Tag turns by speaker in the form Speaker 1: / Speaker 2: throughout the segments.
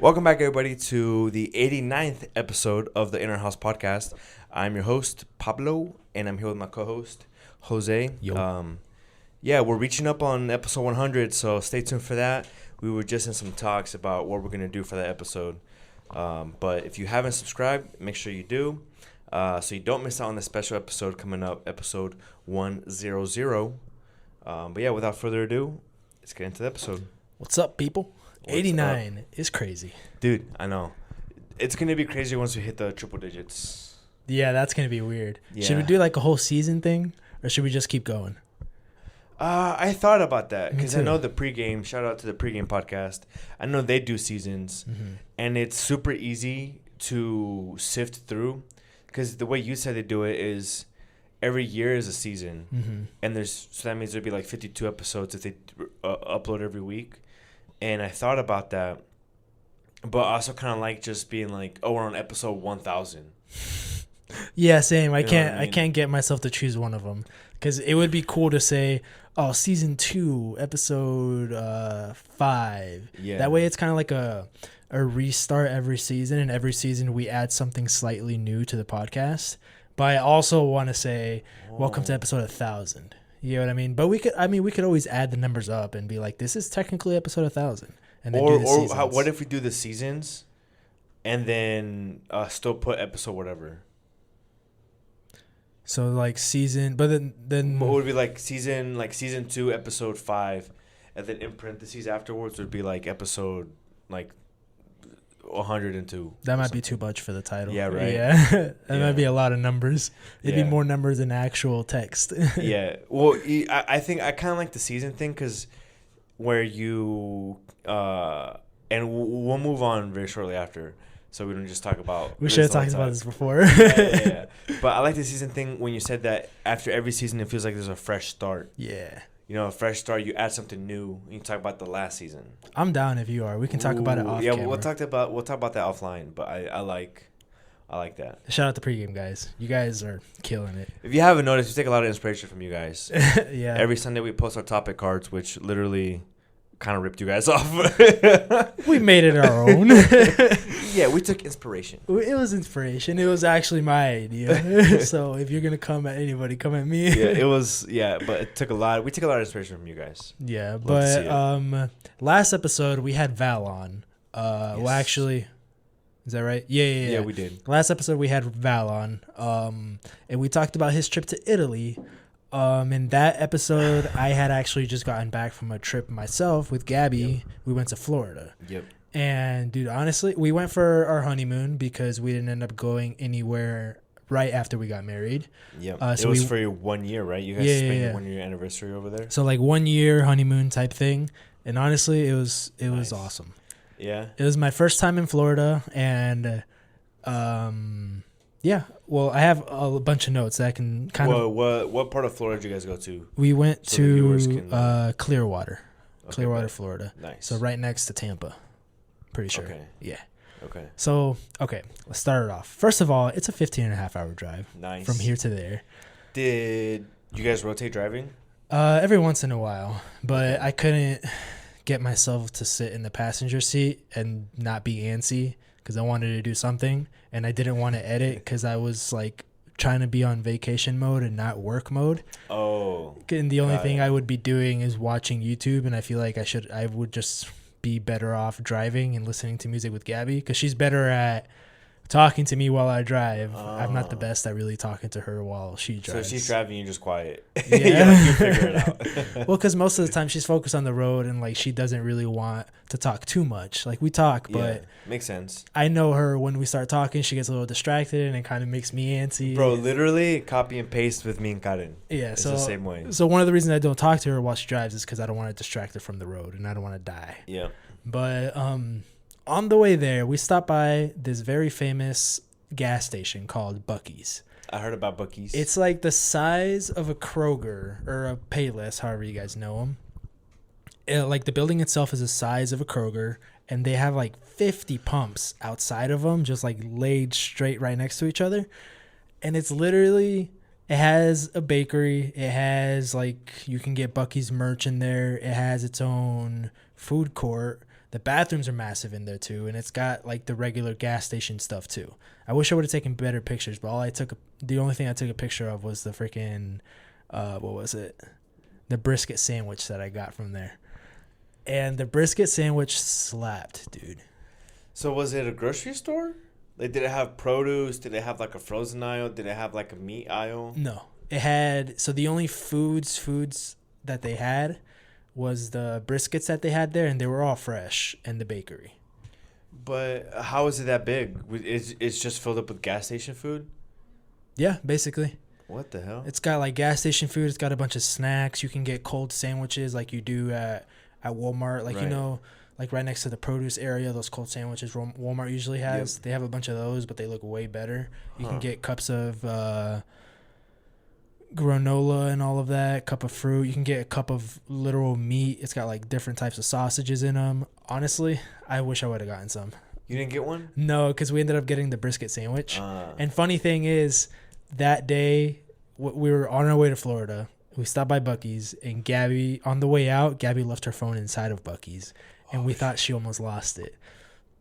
Speaker 1: Welcome back, everybody, to the 89th episode of the Inner House Podcast. I'm your host, Pablo, and I'm here with my co-host, Jose.
Speaker 2: Yo.
Speaker 1: We're reaching up on episode 100, so stay tuned for that. We were just in some talks about what we're going to do for that episode. But if you haven't subscribed, make sure you do, so you don't miss out on the special episode coming up, episode 100. Without further ado, let's get into the episode.
Speaker 2: What's up, people? 89 is crazy.
Speaker 1: Dude, I know. It's going to be crazy once we hit the triple digits.
Speaker 2: Yeah, that's going to be weird.
Speaker 1: Yeah.
Speaker 2: Should we do like a whole season thing, or should we just keep going?
Speaker 1: I thought about that because I
Speaker 2: too.
Speaker 1: know the pregame, shout out to the pregame podcast. I know they do seasons, and it's super easy to sift through because the way you said they do it is every year is a season, and so that means there'd be like 52 episodes if they upload every week. And I thought about that, but I also kind of like just being like, oh, we're on episode 1000.
Speaker 2: Yeah, same. I
Speaker 1: You know
Speaker 2: can't.
Speaker 1: what I mean?
Speaker 2: I can't get myself to choose one of them because it would be cool to say, "Oh, season 2, episode 5."
Speaker 1: Yeah.
Speaker 2: That way, it's kind of like a restart every season, and every season we add something slightly new to the podcast. But I also want to say, welcome to episode 1000. You know what I mean? But we could always add the numbers up and be like, this is technically episode 1000. And then do the seasons.
Speaker 1: What if we do the seasons and then still put episode whatever?
Speaker 2: So like season, but then
Speaker 1: What would be like season 2, episode 5, and then in parentheses afterwards would be like episode like 102.
Speaker 2: that might be too much for the title.
Speaker 1: Yeah, right.
Speaker 2: Yeah, that
Speaker 1: Yeah.
Speaker 2: might be a lot of numbers. It'd
Speaker 1: Yeah.
Speaker 2: be more numbers than actual text.
Speaker 1: Yeah. Well, I think I kind of like the season thing because where you and we'll move on very shortly after, so we don't just talk about.
Speaker 2: We
Speaker 1: this
Speaker 2: should have
Speaker 1: the whole
Speaker 2: talked about
Speaker 1: time.
Speaker 2: this before.
Speaker 1: Yeah. But I like the season thing when you said that after every season it feels like there's a fresh start.
Speaker 2: Yeah.
Speaker 1: You know, a fresh start. You add something new. And you talk about the last season.
Speaker 2: I'm down if you are. We can talk about it off camera.
Speaker 1: We'll talk about that offline. But I like that.
Speaker 2: Shout out to pregame guys. You guys are killing it.
Speaker 1: If you haven't noticed, we take a lot of inspiration from you guys.
Speaker 2: Yeah.
Speaker 1: Every Sunday we post our topic cards, which literally kind of ripped you guys off.
Speaker 2: We made it our own.
Speaker 1: Yeah, we took inspiration.
Speaker 2: It was inspiration. It was actually my idea. So if you're gonna come at anybody, come at me.
Speaker 1: Yeah, it was. Yeah, but it took a lot. We took a lot of inspiration from you guys.
Speaker 2: Yeah,
Speaker 1: Love to see
Speaker 2: but last episode we had Val on. Well,
Speaker 1: Yes.
Speaker 2: actually, is that right? Yeah.
Speaker 1: Yeah, we did.
Speaker 2: Last episode we had Val on. And we talked about his trip to Italy. In that episode, I had actually just gotten back from a trip myself with Gabby.
Speaker 1: Yep.
Speaker 2: We went to Florida.
Speaker 1: Yep.
Speaker 2: And dude, honestly, we went for our honeymoon because we didn't end up going anywhere right after we got married.
Speaker 1: Yep.
Speaker 2: So
Speaker 1: it was
Speaker 2: we-
Speaker 1: for your 1 year, right? You guys
Speaker 2: Yeah,
Speaker 1: spent
Speaker 2: yeah,
Speaker 1: your
Speaker 2: yeah.
Speaker 1: 1 year anniversary over there.
Speaker 2: So like 1 year honeymoon type thing. And honestly, it was
Speaker 1: Nice.
Speaker 2: awesome.
Speaker 1: Yeah.
Speaker 2: It was my first time in Florida, and yeah. Well, I have a bunch of notes that I can kind of.
Speaker 1: What part of Florida did you guys go to?
Speaker 2: We went
Speaker 1: so the viewers
Speaker 2: to
Speaker 1: can-
Speaker 2: Clearwater,
Speaker 1: Okay,
Speaker 2: Clearwater,
Speaker 1: bet.
Speaker 2: Florida.
Speaker 1: Nice.
Speaker 2: So right next to Tampa. Pretty sure.
Speaker 1: Okay.
Speaker 2: Yeah.
Speaker 1: Okay.
Speaker 2: So okay, let's start it off. First of all, it's a 15.5-hour drive
Speaker 1: Nice.
Speaker 2: from here to there.
Speaker 1: Did you guys rotate driving?
Speaker 2: Every once in a while, but
Speaker 1: Okay.
Speaker 2: I couldn't get myself to sit in the passenger seat and not be antsy because I wanted to do something, and I didn't want to edit because I was like trying to be on vacation mode and not work mode.
Speaker 1: Oh.
Speaker 2: And the only
Speaker 1: Got
Speaker 2: thing
Speaker 1: it.
Speaker 2: I would be doing is watching YouTube, and I feel like I would just be better off driving and listening to music with Gabby because she's better at talking to me while I drive. I'm not the
Speaker 1: Oh.
Speaker 2: best at really talking to her while she
Speaker 1: So
Speaker 2: drives.
Speaker 1: she's driving, you're just quiet.
Speaker 2: Yeah.
Speaker 1: You figure it out.
Speaker 2: Well, because most of the time she's focused on the road and like she doesn't really want to talk too much. Like we talk, but
Speaker 1: Yeah, makes sense.
Speaker 2: I know her when we start talking, she gets a little distracted and it kind of makes me antsy.
Speaker 1: Bro, literally copy and paste with me and Karen.
Speaker 2: Yeah,
Speaker 1: It's
Speaker 2: so
Speaker 1: the same way.
Speaker 2: So one of the reasons I don't talk to her while she drives is because I don't want to distract her from the road and I don't want to die.
Speaker 1: Yeah.
Speaker 2: But on the way there, we stopped by this very famous gas station called Buc-ee's.
Speaker 1: I heard about Buc-ee's.
Speaker 2: It's like the size of a Kroger or a Payless, however you guys know them. Like the building itself is the size of a Kroger, and they have like 50 pumps outside of them, just like laid straight right next to each other. And it's literally, it has a bakery. It has like, you can get Buc-ee's merch in there. It has its own food court. The bathrooms are massive in there too, and it's got like the regular gas station stuff too. I wish I would have taken better pictures, but the only thing I took a picture of was the freaking what was it? The brisket sandwich that I got from there. And the brisket sandwich slapped, dude.
Speaker 1: So was it a grocery store? Like, did it have produce? Did it have like a frozen aisle? Did it have like a meat aisle?
Speaker 2: No. It had, so the only foods that they had was the briskets that they had there, and they were all fresh in the bakery.
Speaker 1: But how is it that big? It's just filled up with gas station food?
Speaker 2: Yeah, basically.
Speaker 1: What the hell?
Speaker 2: It's got like gas station food. It's got a bunch of snacks. You can get cold sandwiches like you do at Walmart. Like, you know, like right next to the produce area, those cold sandwiches Walmart usually has. Yep. They have a bunch of those, but they look way better. You can get cups of granola and all of that, cup of fruit. You can get a cup of literal meat. It's got like different types of sausages in them. Honestly, I wish I would have gotten some.
Speaker 1: You didn't get one?
Speaker 2: No, because we ended up getting the brisket sandwich. And funny thing is, that day we were on our way to Florida. We stopped by Buc-ee's, and Gabby, on the way out, Gabby left her phone inside of Buc-ee's, and we thought she almost lost it.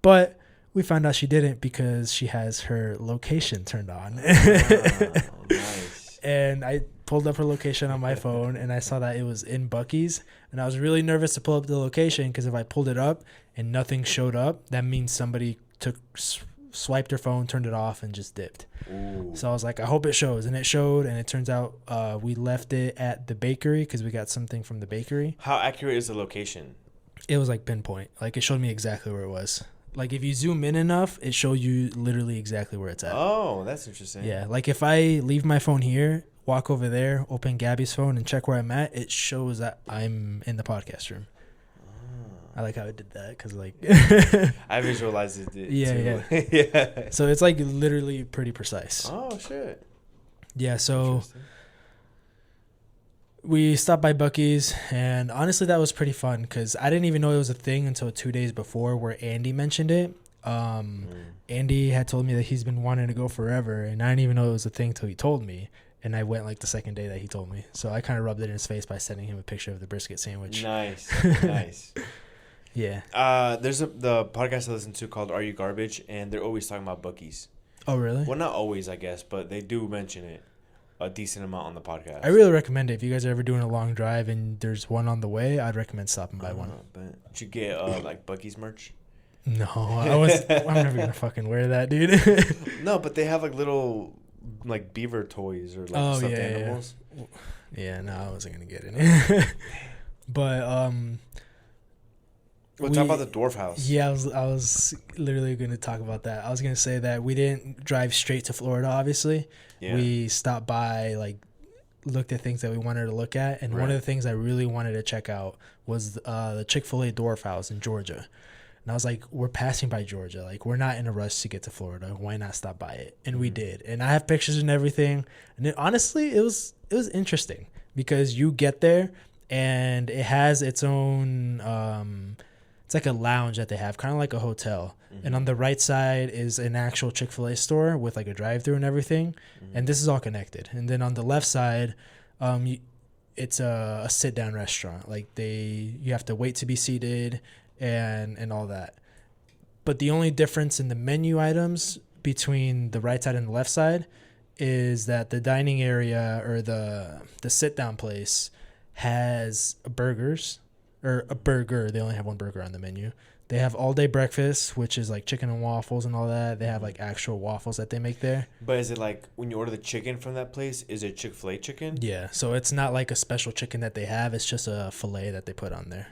Speaker 2: But we found out she didn't because she has her location turned on. Nice. And I pulled up her location on my phone, and I saw that it was in Buc-ee's, and I was really nervous to pull up the location because if I pulled it up and nothing showed up, that means somebody swiped her phone, turned it off, and just dipped. Ooh. So I was like, I hope it shows. And it showed, and it turns out we left it at the bakery because we got something from the bakery.
Speaker 1: How accurate is the location?
Speaker 2: It was like pinpoint. Like, it showed me exactly where it was. Like, if you zoom in enough, it showed you literally exactly where it's at.
Speaker 1: Oh, that's interesting.
Speaker 2: Yeah, like if I leave my phone here, walk over there, open Gabby's phone, and check where I'm at, it shows that I'm in the podcast room. I like how it did that because, like...
Speaker 1: I visualized it, too.
Speaker 2: Yeah. Yeah. So it's, like, literally pretty precise.
Speaker 1: Oh, shit.
Speaker 2: Yeah, so... We stopped by Buc-ee's, and honestly, that was pretty fun because I didn't even know it was a thing until 2 days before where Andy mentioned it. Andy had told me that he's been wanting to go forever, and I didn't even know it was a thing until he told me. And I went like the second day that he told me. So I kind of rubbed it in his face by sending him a picture of the brisket sandwich.
Speaker 1: Nice. Nice.
Speaker 2: Yeah.
Speaker 1: There's the podcast I listen to called Are You Garbage? And they're always talking about Buc-ee's.
Speaker 2: Oh, really?
Speaker 1: Well, not always, I guess, but they do mention it a decent amount on the podcast.
Speaker 2: I really recommend it. If you guys are ever doing a long drive and there's one on the way, I'd recommend stopping by one.
Speaker 1: But did you get like Buc-ee's merch?
Speaker 2: No, I'm never gonna fucking wear that, dude.
Speaker 1: No, but they have like little like beaver toys or like stuffed animals.
Speaker 2: Yeah, no, I wasn't gonna get any. But
Speaker 1: We'll talk about the dwarf house.
Speaker 2: Yeah, I was literally going to talk about that. I was going to say that we didn't drive straight to Florida, obviously. Yeah. We stopped by, like, looked at things that we wanted to look at. And one of the things I really wanted to check out was the Chick-fil-A dwarf house in Georgia. And I was like, we're passing by Georgia. Like, we're not in a rush to get to Florida. Why not stop by it? And we did. And I have pictures and everything. And honestly, it was interesting because you get there and it has its own... it's like a lounge that they have, kind of like a hotel. Mm-hmm. And on the right side is an actual Chick-fil-A store with like a drive-thru and everything. Mm-hmm. And this is all connected. And then on the left side, it's a sit-down restaurant. Like you have to wait to be seated and all that. But the only difference in the menu items between the right side and the left side is that the dining area or the sit-down place has burgers. Or a burger. They only have one burger on the menu. They have all-day breakfast, which is like chicken and waffles and all that. They have like actual waffles that they make there.
Speaker 1: But is it like when you order the chicken from that place, is it Chick-fil-A chicken?
Speaker 2: Yeah. So it's not like a special chicken that they have. It's just a filet that they put on there.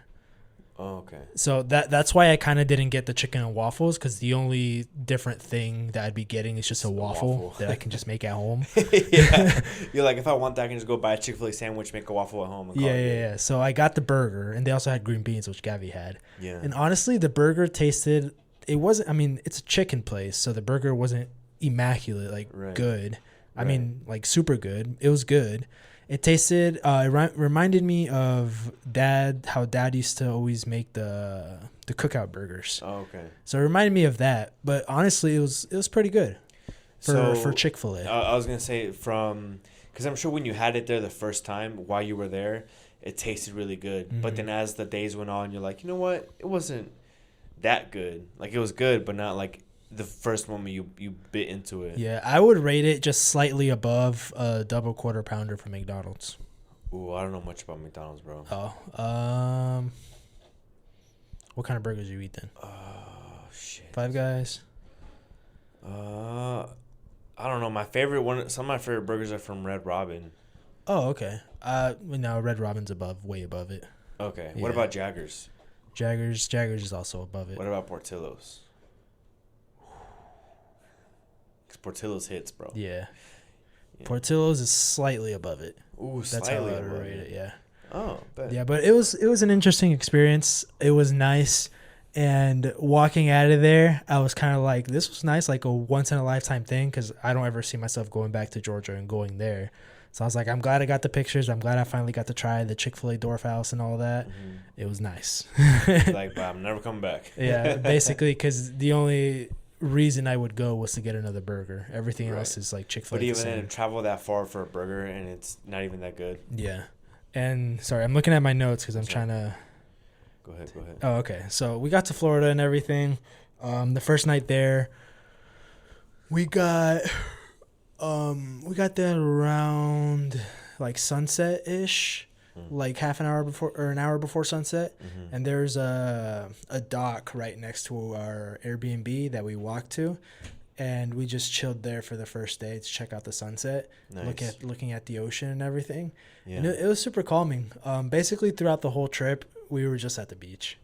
Speaker 1: Oh, okay.
Speaker 2: So that's why I kind of didn't get the chicken and waffles because the only different thing that I'd be getting is just a waffle that I can just make at home.
Speaker 1: Yeah. You're like, if I want that, I can just go buy a Chick-fil-A sandwich, make a waffle at home. And
Speaker 2: Yeah. So I got the burger, and they also had green beans, which Gabby had.
Speaker 1: Yeah.
Speaker 2: And honestly, the burger tasted, it wasn't, I mean, it's a chicken place, so the burger wasn't immaculate, like good. I mean, like super good. It was good. It tasted, it reminded me of how Dad used to always make the cookout burgers.
Speaker 1: Oh, okay.
Speaker 2: So it reminded me of that. But honestly, it was pretty good for Chick-fil-A.
Speaker 1: I was going to say because I'm sure when you had it there the first time while you were there, it tasted really good. Mm-hmm. But then as the days went on, you're like, you know what? It wasn't that good. Like, it was good, but not like the first moment you bit into it.
Speaker 2: Yeah, I would rate it just slightly above a double quarter pounder from McDonald's.
Speaker 1: Ooh, I don't know much about McDonald's, bro.
Speaker 2: Oh, what kind of burgers do you eat then?
Speaker 1: Oh, shit.
Speaker 2: Five Guys?
Speaker 1: I don't know. My favorite one. Some of my favorite burgers are from Red Robin.
Speaker 2: Oh, okay. No, Red Robin's way above it.
Speaker 1: Okay.
Speaker 2: Yeah.
Speaker 1: What about Jaggers?
Speaker 2: Jaggers is also above it.
Speaker 1: What about Portillo's? Because Portillo's hits, bro.
Speaker 2: Yeah. Portillo's is slightly above it.
Speaker 1: Ooh,
Speaker 2: That's
Speaker 1: slightly
Speaker 2: how I would
Speaker 1: above
Speaker 2: rate it. Yeah.
Speaker 1: Oh, bet.
Speaker 2: Yeah, but it was an interesting experience. It was nice, and walking out of there, I was kind of like, this was nice, like a once in a lifetime thing, because I don't ever see myself going back to Georgia and going there. So I was like, I'm glad I got the pictures. I'm glad I finally got to try the Chick-fil-A Dorf House and all that.
Speaker 1: Mm-hmm.
Speaker 2: It was nice.
Speaker 1: Like, but I'm never coming back.
Speaker 2: Yeah, basically, because the only reason I would go was to get another burger. Everything else is like Chick-fil-A.
Speaker 1: But even then, travel that far for a burger and it's not even that good.
Speaker 2: Yeah. And sorry, I'm looking at my notes because I'm trying to.
Speaker 1: Go ahead.
Speaker 2: Oh, okay. So we got to Florida and everything. The first night there, we got there around like sunset ish, like half an hour before or an hour before sunset.
Speaker 1: Mm-hmm.
Speaker 2: And there's a dock right next to our Airbnb that we walked to, and we just chilled there for the first day to check out the sunset,
Speaker 1: Nice.
Speaker 2: looking at the ocean and everything.
Speaker 1: Yeah.
Speaker 2: And it was super calming. Basically throughout the whole trip, we were just at the beach.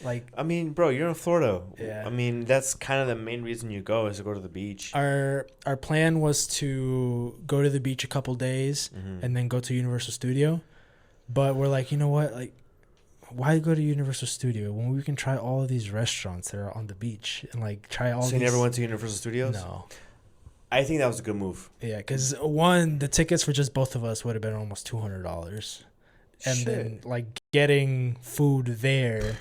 Speaker 2: Like,
Speaker 1: I mean, bro, you're in Florida.
Speaker 2: Yeah.
Speaker 1: I mean, that's kind of the main reason you go is to go to the beach.
Speaker 2: Our plan was to go to the beach a couple days and then go to Universal Studio. But we're like, you know what? Like, why go to Universal Studio when we can try all of these restaurants that are on the beach and like try all
Speaker 1: So
Speaker 2: these...
Speaker 1: you never went to Universal Studios?
Speaker 2: No.
Speaker 1: I think that was a good move.
Speaker 2: Yeah, because one, the tickets for just both of us would have been almost $200. And
Speaker 1: Shit.
Speaker 2: then like getting food there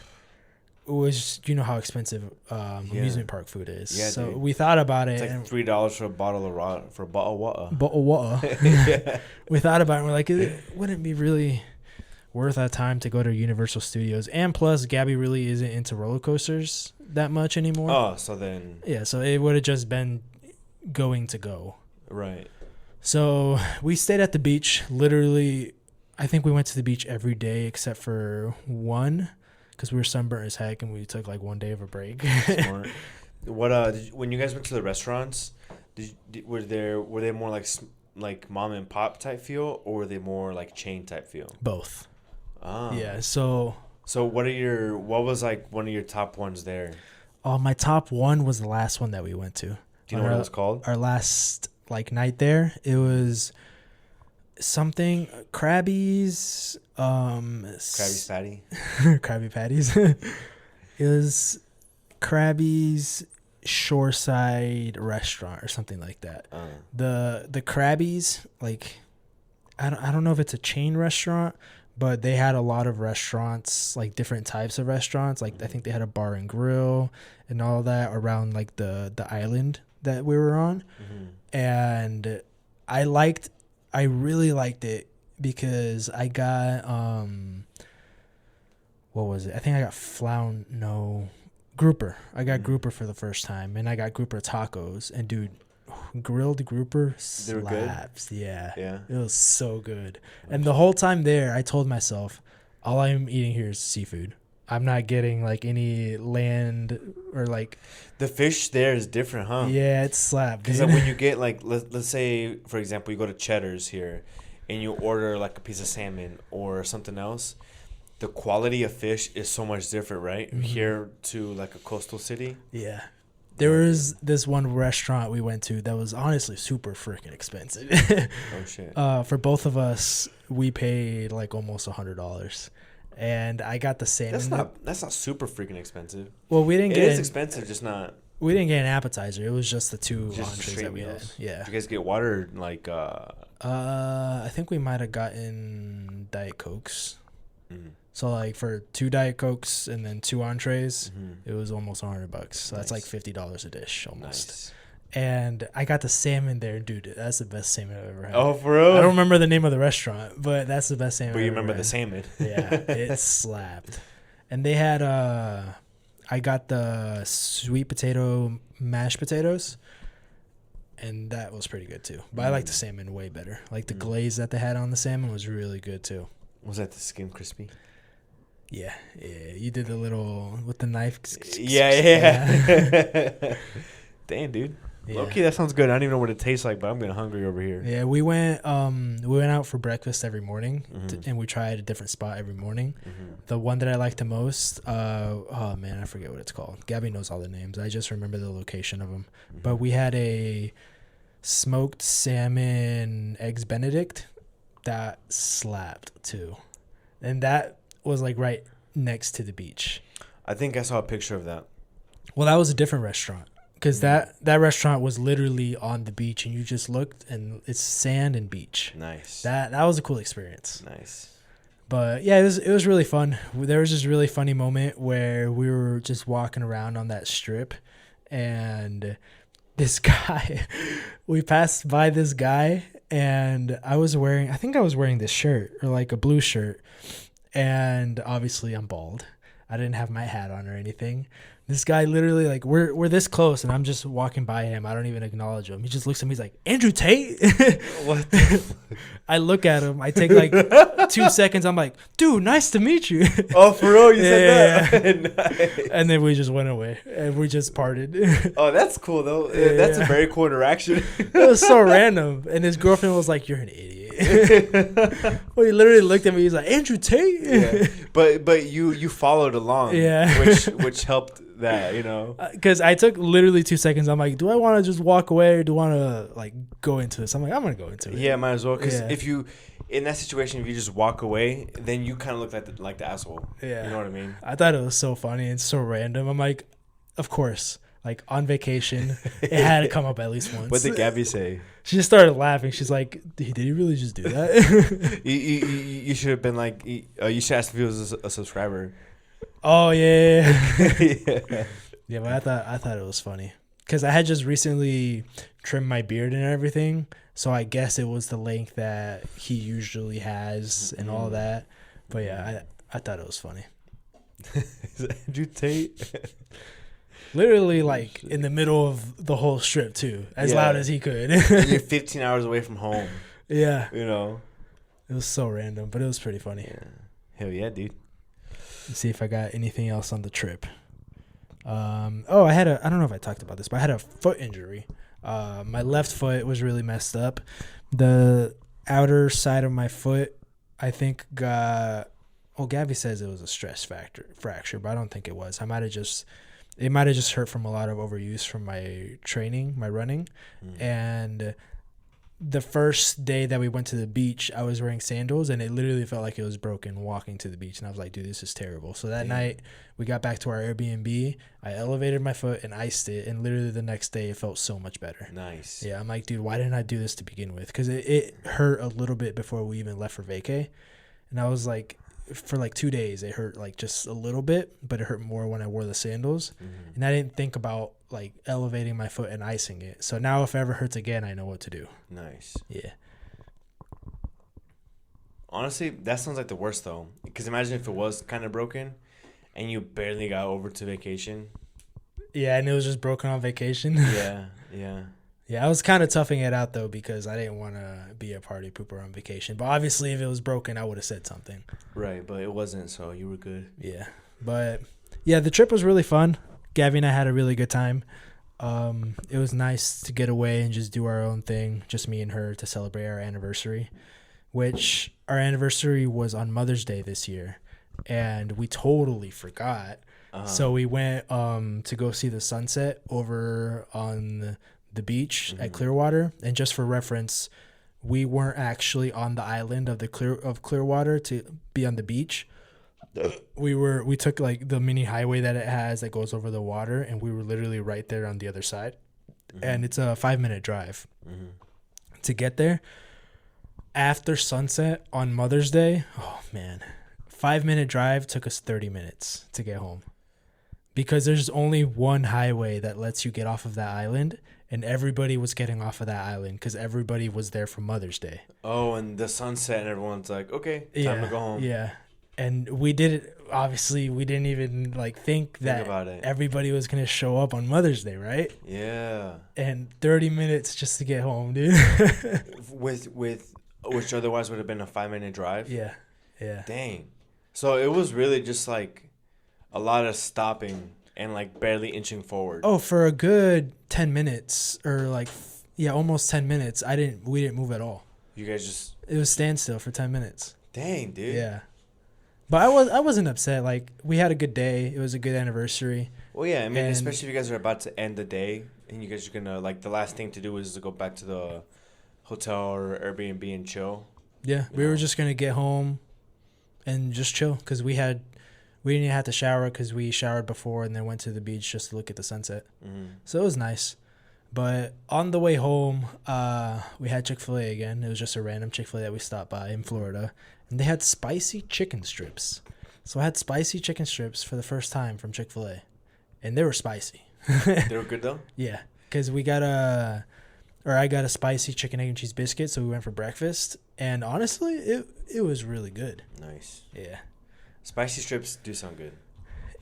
Speaker 2: was, you know how expensive amusement park food is.
Speaker 1: Yeah,
Speaker 2: so
Speaker 1: dude.
Speaker 2: we thought about it.
Speaker 1: It's like $3 for a bottle of water.
Speaker 2: Bottle of water.
Speaker 1: Yeah.
Speaker 2: We thought about it. And we're like, wouldn't it be really worth our time to go to Universal Studios? And plus, Gabby really isn't into roller coasters that much anymore.
Speaker 1: Oh, so then...
Speaker 2: Yeah, so it would have just been going to go.
Speaker 1: Right.
Speaker 2: So we stayed at the beach. Literally, I think we went to the beach every day except for one, because we were sunburnt as heck and we took like one day of a break.
Speaker 1: Smart. What when you guys went to the restaurants, were they more like mom and pop type feel, or were they more like chain type feel?
Speaker 2: Both.
Speaker 1: Ah.
Speaker 2: Yeah. So
Speaker 1: what was like one of your top ones there?
Speaker 2: my top one was the last one that we went to.
Speaker 1: Do you know what it was called?
Speaker 2: Our last like night there, it was something Krabby's
Speaker 1: Krabby's Patty.
Speaker 2: Krabby Patties. It was Krabby's Shoreside Restaurant or something like that. The Krabby's, like, I don't know if it's a chain restaurant, but they had a lot of restaurants, like different types of restaurants. Like I think they had a bar and grill and all that around like the island that we were on. And I really liked it because I got what was it? I think I got grouper. I got grouper for the first time, and I got grouper tacos. And dude, grilled grouper slaps. Yeah. It was so good. And the whole time there, I told myself, all I'm eating here is seafood. I'm not getting like any land or like...
Speaker 1: The fish there is different, huh?
Speaker 2: Yeah, it's slapped.
Speaker 1: Because when you get like, let's say, for example, you go to Cheddar's here and you order like a piece of salmon or something else, the quality of fish is so much different, right? Here to like a coastal city.
Speaker 2: Yeah. There was this one restaurant we went to that was honestly super freaking expensive.
Speaker 1: Oh, shit.
Speaker 2: For both of us, we paid like almost $100. And I got the salmon.
Speaker 1: That's not super freaking expensive.
Speaker 2: Well, we didn't get...
Speaker 1: It is expensive, just not...
Speaker 2: We didn't get an appetizer. It was just the two
Speaker 1: Just
Speaker 2: entrees
Speaker 1: straight
Speaker 2: that we
Speaker 1: meals.
Speaker 2: had. Yeah.
Speaker 1: Did you guys get water like...
Speaker 2: I think we might have gotten Diet Cokes.
Speaker 1: Mhm.
Speaker 2: So like for 2 Diet Cokes and then 2 entrees,
Speaker 1: Mhm.
Speaker 2: it was almost $100. So that's like
Speaker 1: Nice.
Speaker 2: $50 a dish almost.
Speaker 1: Nice.
Speaker 2: And I got the salmon there, dude. That's the best salmon I've ever had.
Speaker 1: Oh, for real?
Speaker 2: I don't remember the name of the restaurant, but that's the best salmon.
Speaker 1: But
Speaker 2: I've
Speaker 1: you
Speaker 2: ever
Speaker 1: remember
Speaker 2: had.
Speaker 1: the salmon.
Speaker 2: Yeah, it slapped. And they had I got the sweet potato mashed potatoes, and that was pretty good too. But I like the salmon way better. Like the glaze that they had on the salmon was really good too.
Speaker 1: Was that the skin crispy?
Speaker 2: Yeah. You did the little with the knife.
Speaker 1: Yeah. Damn, dude.
Speaker 2: Yeah.
Speaker 1: Okay, that sounds good. I don't even know what it tastes like, but I'm getting hungry over here.
Speaker 2: Yeah, we went out for breakfast every morning, and we tried a different spot every morning. The one that I liked the most, oh man, I forget what it's called. Gabby knows all the names. I just remember the location of them. But we had a smoked salmon eggs Benedict that slapped too, and that was like right next to the beach.
Speaker 1: I think I saw a picture of that.
Speaker 2: Well, that was a different restaurant. Because that restaurant was literally on the beach, and you just looked, and it's sand and beach.
Speaker 1: Nice.
Speaker 2: That was a cool experience.
Speaker 1: Nice.
Speaker 2: But yeah, it was really fun. There was this really funny moment where we were just walking around on that strip, and this guy, we passed by this guy, and I think I was wearing this shirt, or like a blue shirt, and obviously I'm bald. I didn't have my hat on or anything. This guy literally, like, we're this close, and I'm just walking by him. I don't even acknowledge him. He just looks at me. He's like, Andrew Tate?
Speaker 1: What the
Speaker 2: I look at him. I take, like, 2 seconds. I'm like, dude, nice to meet you.
Speaker 1: Oh, for real? You said that?
Speaker 2: Nice. And then we just went away, and we just parted.
Speaker 1: Oh, that's cool, though. That's a very cool interaction.
Speaker 2: It was so random. And his girlfriend was like, you're an idiot. Well, he literally looked at me. He's like, Andrew Tate?
Speaker 1: Yeah. But you followed along.
Speaker 2: Yeah.
Speaker 1: Which helped that, you know.
Speaker 2: Because I took literally 2 seconds. I'm like, do I want to just walk away, or do I want to like go into this? I'm like, I'm gonna go into it.
Speaker 1: Yeah, might as well. Because if you, in that situation, if you just walk away, then you kind of look like the asshole.
Speaker 2: Yeah,
Speaker 1: you know what I mean.
Speaker 2: I thought it was so funny and so random. I'm like, of course, like on vacation, it had to come up at least once.
Speaker 1: What did Gabby say?
Speaker 2: She just started laughing. She's like, did he really just do that?
Speaker 1: you should have been like, you should ask if he was a subscriber.
Speaker 2: Oh yeah.
Speaker 1: Yeah.
Speaker 2: Yeah, but I thought it was funny because I had just recently trimmed my beard and everything, so I guess it was the length that he usually has and all that. But yeah, I thought it was funny.
Speaker 1: Andrew Tate.
Speaker 2: Literally, like in the middle of the whole strip too, as loud as he could.
Speaker 1: And you're 15 hours away from home.
Speaker 2: Yeah,
Speaker 1: you know,
Speaker 2: it was so random, but it was pretty funny.
Speaker 1: Yeah. Hell yeah, dude.
Speaker 2: Let's see if I got anything else on the trip. I don't know if I talked about this, but I had a foot injury. My left foot was really messed up. The outer side of my foot, I think, Gabby says it was a stress fracture, but I don't think it was. It might have just hurt from a lot of overuse from my training, my running. And the first day that we went to the beach, I was wearing sandals, and it literally felt like it was broken walking to the beach. And I was like, dude, this is terrible. So that night, we got back to our Airbnb. I elevated my foot and iced it, and literally the next day, it felt so much better.
Speaker 1: Nice.
Speaker 2: Yeah, I'm like, dude, why didn't I do this to begin with? Because it hurt a little bit before we even left for vacay. And I was like, for like 2 days, it hurt like just a little bit, but it hurt more when I wore the sandals. And I didn't think about like elevating my foot and icing it. So now if it ever hurts again, I know what to do.
Speaker 1: Nice.
Speaker 2: Yeah.
Speaker 1: Honestly, that sounds like the worst though. Because imagine if it was kind of broken and you barely got over to vacation.
Speaker 2: Yeah, and it was just broken on vacation.
Speaker 1: Yeah.
Speaker 2: Yeah, I was kind of toughing it out though because I didn't want to be a party pooper on vacation. But obviously, if it was broken, I would have said something.
Speaker 1: Right, but it wasn't, so you were good.
Speaker 2: Yeah, but yeah, the trip was really fun. Gabby and I had a really good time. It was nice to get away and just do our own thing, just me and her, to celebrate our anniversary, which our anniversary was on Mother's Day this year, and we totally forgot. So we went to go see the sunset over on the beach at Clearwater, and just for reference, we weren't actually on the island of Clearwater to be on the beach. We took like the mini highway that it has that goes over the water, and we were literally right there on the other side. And it's a 5-minute drive to get there. After sunset on Mother's Day, oh man, 5-minute drive took us 30 minutes to get home, because there's only one highway that lets you get off of that island, and everybody was getting off of that island because everybody was there for Mother's Day.
Speaker 1: Oh, and the sunset, and everyone's like, okay, time to go home.
Speaker 2: Yeah. And we did it. Obviously, we didn't even like think that
Speaker 1: about it.
Speaker 2: everybody was gonna show up on Mother's Day, right?
Speaker 1: Yeah.
Speaker 2: And 30 minutes just to get home, dude.
Speaker 1: with which otherwise would have been a 5-minute drive.
Speaker 2: Yeah.
Speaker 1: Dang. So it was really just like a lot of stopping and like barely inching forward.
Speaker 2: Oh, for a good 10 minutes or like almost 10 minutes. We didn't move at all.
Speaker 1: You guys just
Speaker 2: It was standstill for 10 minutes.
Speaker 1: Dang, dude.
Speaker 2: Yeah. But I wasn't upset. Like, we had a good day. It was a good anniversary.
Speaker 1: Well, yeah, I mean, especially if you guys are about to end the day and you guys are gonna like the last thing to do is to go back to the hotel or Airbnb and chill.
Speaker 2: Yeah, we were just gonna get home and just chill because we didn't even have to shower because we showered before and then went to the beach just to look at the sunset.
Speaker 1: Mm-hmm.
Speaker 2: So it was nice. But on the way home, we had Chick-fil-A again. It was just a random Chick-fil-A that we stopped by in Florida. And they had spicy chicken strips. So I had spicy chicken strips for the first time from Chick-fil-A. And they were spicy.
Speaker 1: They were good, though?
Speaker 2: Yeah. Because I got a spicy chicken, egg, and cheese biscuit. So we went for breakfast. And honestly, it was really good.
Speaker 1: Nice.
Speaker 2: Yeah.
Speaker 1: Spicy strips do sound good.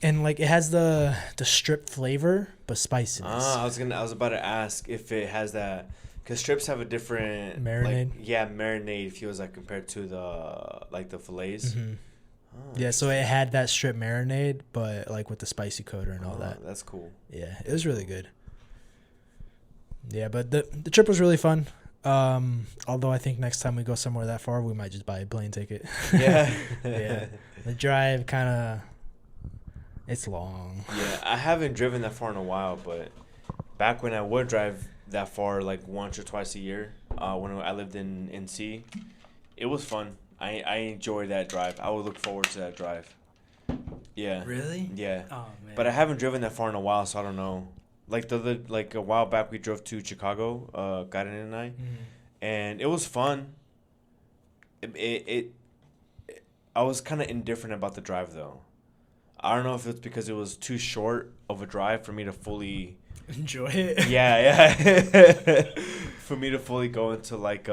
Speaker 2: And like it has the strip flavor, but spiciness.
Speaker 1: I was about to ask if it has that, because strips have a different
Speaker 2: marinade.
Speaker 1: Like, marinade feels like compared to the fillets.
Speaker 2: Mm-hmm. Yeah, so it had that strip marinade, but like with the spicy coater and all that.
Speaker 1: That's cool.
Speaker 2: Yeah, it was really good. Yeah, but the trip was really fun. Although I think next time we go somewhere that far, we might just buy a plane ticket.
Speaker 1: Yeah.
Speaker 2: Yeah. The drive kind of, it's long.
Speaker 1: Yeah, I haven't driven that far in a while, but back when I would drive that far, like once or twice a year, when I lived in NC, it was fun. I enjoyed that drive. I would look forward to that drive. Yeah.
Speaker 2: Really?
Speaker 1: Yeah.
Speaker 2: Oh man.
Speaker 1: But I haven't driven that far in a while, so I don't know. Like like a while back, we drove to Chicago, Karen and I, and it was fun. I was kind of indifferent about the drive though. I don't know if it's because it was too short of a drive for me to fully
Speaker 2: enjoy it.
Speaker 1: Yeah. For me to fully go into like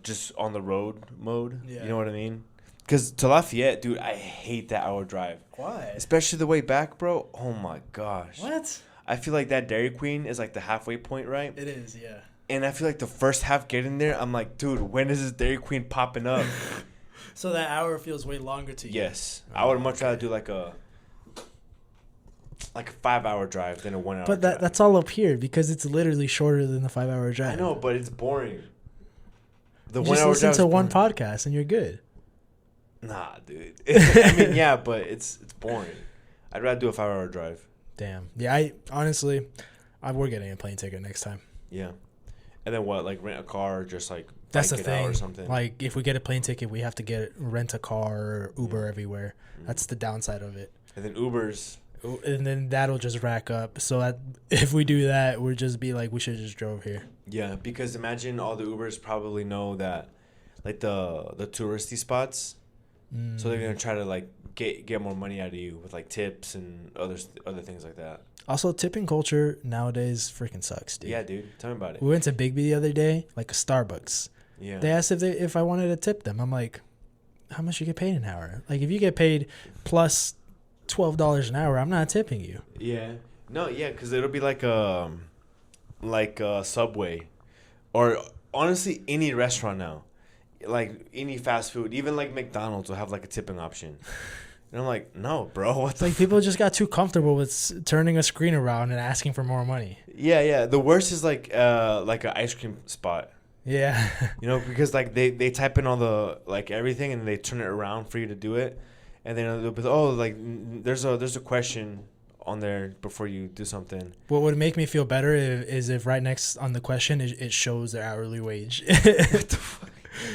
Speaker 1: just on the road mode. Yeah. You know what I mean? Because to Lafayette, dude, I hate that hour drive.
Speaker 2: Why?
Speaker 1: Especially the way back, bro. Oh my gosh.
Speaker 2: What?
Speaker 1: I feel like that Dairy Queen is like the halfway point, right?
Speaker 2: It is, yeah.
Speaker 1: And I feel like the first half getting there, I'm like, dude, when is this Dairy Queen popping up?
Speaker 2: So that hour feels way longer to you.
Speaker 1: Yes. I would much rather do like a 5-hour drive than a 1 hour
Speaker 2: but
Speaker 1: drive.
Speaker 2: That's all up here because it's literally shorter than the 5-hour drive.
Speaker 1: I know, but it's boring.
Speaker 2: The 1 hour drive. Just listen to one podcast and you're good.
Speaker 1: Nah, dude. I mean, yeah, but it's boring. I'd rather do a 5-hour drive.
Speaker 2: Damn. Yeah, honestly, we're getting a plane ticket next time.
Speaker 1: Yeah. And then what? Like rent a car or just like
Speaker 2: that's the
Speaker 1: bike it
Speaker 2: thing.
Speaker 1: out or something?
Speaker 2: Like if we get a plane ticket, we have to rent a car or Uber everywhere. That's the downside of it.
Speaker 1: And then Ubers.
Speaker 2: And then that'll just rack up. So that if we do that, we'll just be like, we should have just drove here.
Speaker 1: Yeah, because imagine all the Ubers probably know that, like the touristy spots. So they're gonna try to like get more money out of you with like tips and other things like that.
Speaker 2: Also, tipping culture nowadays freaking sucks, dude.
Speaker 1: Yeah, dude. Tell me about it.
Speaker 2: We went to Big B the other day, like a Starbucks.
Speaker 1: Yeah.
Speaker 2: They asked if I wanted to tip them. I'm like, how much you get paid an hour? Like if you get paid plus $12 an hour, I'm not tipping you.
Speaker 1: Yeah. No. Yeah, because it'll be like a Subway, or honestly any restaurant now. Like any fast food, even like McDonald's will have like a tipping option. And I'm like, no, bro. What's
Speaker 2: like people just got too comfortable with turning a screen around and asking for more money.
Speaker 1: Yeah. The worst is like an ice cream spot.
Speaker 2: Yeah.
Speaker 1: You know, because like they type in all the like everything and they turn it around for you to do it, and then they'll be like there's a question on there before you do something.
Speaker 2: What would make me feel better is if right next on the question it shows their hourly wage.
Speaker 1: What the fuck?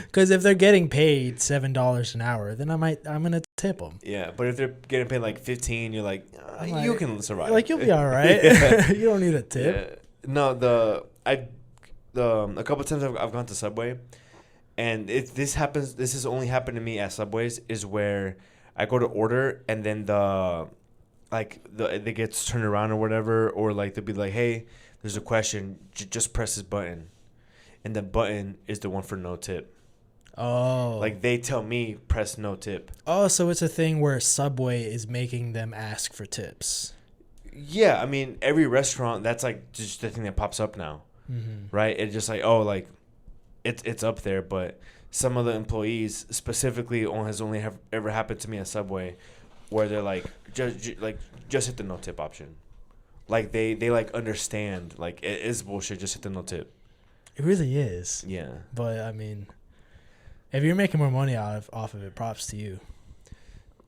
Speaker 2: Because if they're getting paid $7 an hour, then I'm gonna tip them.
Speaker 1: Yeah, but if they're getting paid like 15, you're like, you can survive.
Speaker 2: Like you'll be all right. You don't need a tip.
Speaker 1: Yeah. No, a couple of times I've gone to Subway, and this has only happened to me at Subways, is where I go to order and then it gets turned around or whatever, or like they'll be like, hey, there's a question, just press this button. And the button is the one for no tip.
Speaker 2: Oh.
Speaker 1: Like, they tell me press no tip.
Speaker 2: Oh, so it's a thing where Subway is making them ask for tips.
Speaker 1: Yeah, I mean, every restaurant, that's like just the thing that pops up now, right? It's just like, oh, like, it's up there, but some of the employees specifically has only ever happened to me at Subway, where they're like, just hit the no tip option. Like, they like understand, like, it is bullshit, just hit the no tip.
Speaker 2: It really is.
Speaker 1: Yeah.
Speaker 2: But I mean, if you're making more money off of it, props to you.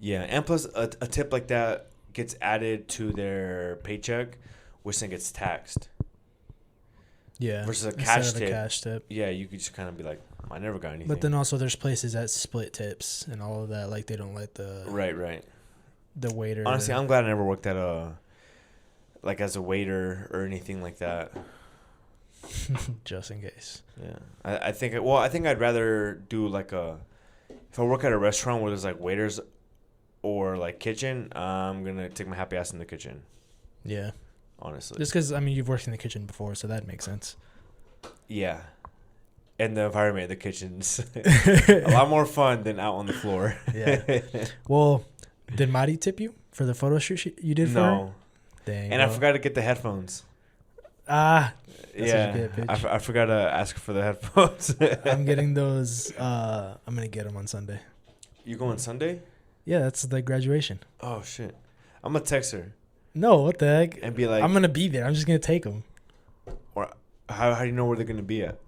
Speaker 1: Yeah, and plus a tip like that gets added to their paycheck, which then gets taxed.
Speaker 2: Yeah.
Speaker 1: Versus a cash tip. Yeah, you could just kind of be like, I never got anything.
Speaker 2: But then also there's places that split tips and all of that. Like, they don't let
Speaker 1: right.
Speaker 2: The waiter.
Speaker 1: Honestly, I'm glad I never worked at like as a waiter or anything like that.
Speaker 2: Just in case.
Speaker 1: Yeah, I think I'd rather do like if I work at a restaurant where there's like waiters or like kitchen, I'm gonna take my happy ass in the kitchen.
Speaker 2: Yeah.
Speaker 1: Honestly.
Speaker 2: Just because, I mean, you've worked in the kitchen before, so that makes sense.
Speaker 1: Yeah. And the environment in the kitchen's a lot more fun than out on the floor.
Speaker 2: Yeah. Well, did Mari tip you for the photo shoot you did for her? No. Dang.
Speaker 1: And I forgot to get the headphones.
Speaker 2: That's
Speaker 1: yeah. I forgot to ask for the headphones.
Speaker 2: I'm getting those. I'm going to get them on Sunday.
Speaker 1: You going Sunday?
Speaker 2: Yeah, that's the graduation.
Speaker 1: Oh, shit. I'm going to text her.
Speaker 2: No, what the heck?
Speaker 1: And be like,
Speaker 2: I'm going to be there. I'm just going to take them.
Speaker 1: Or how do you know where they're going to be at?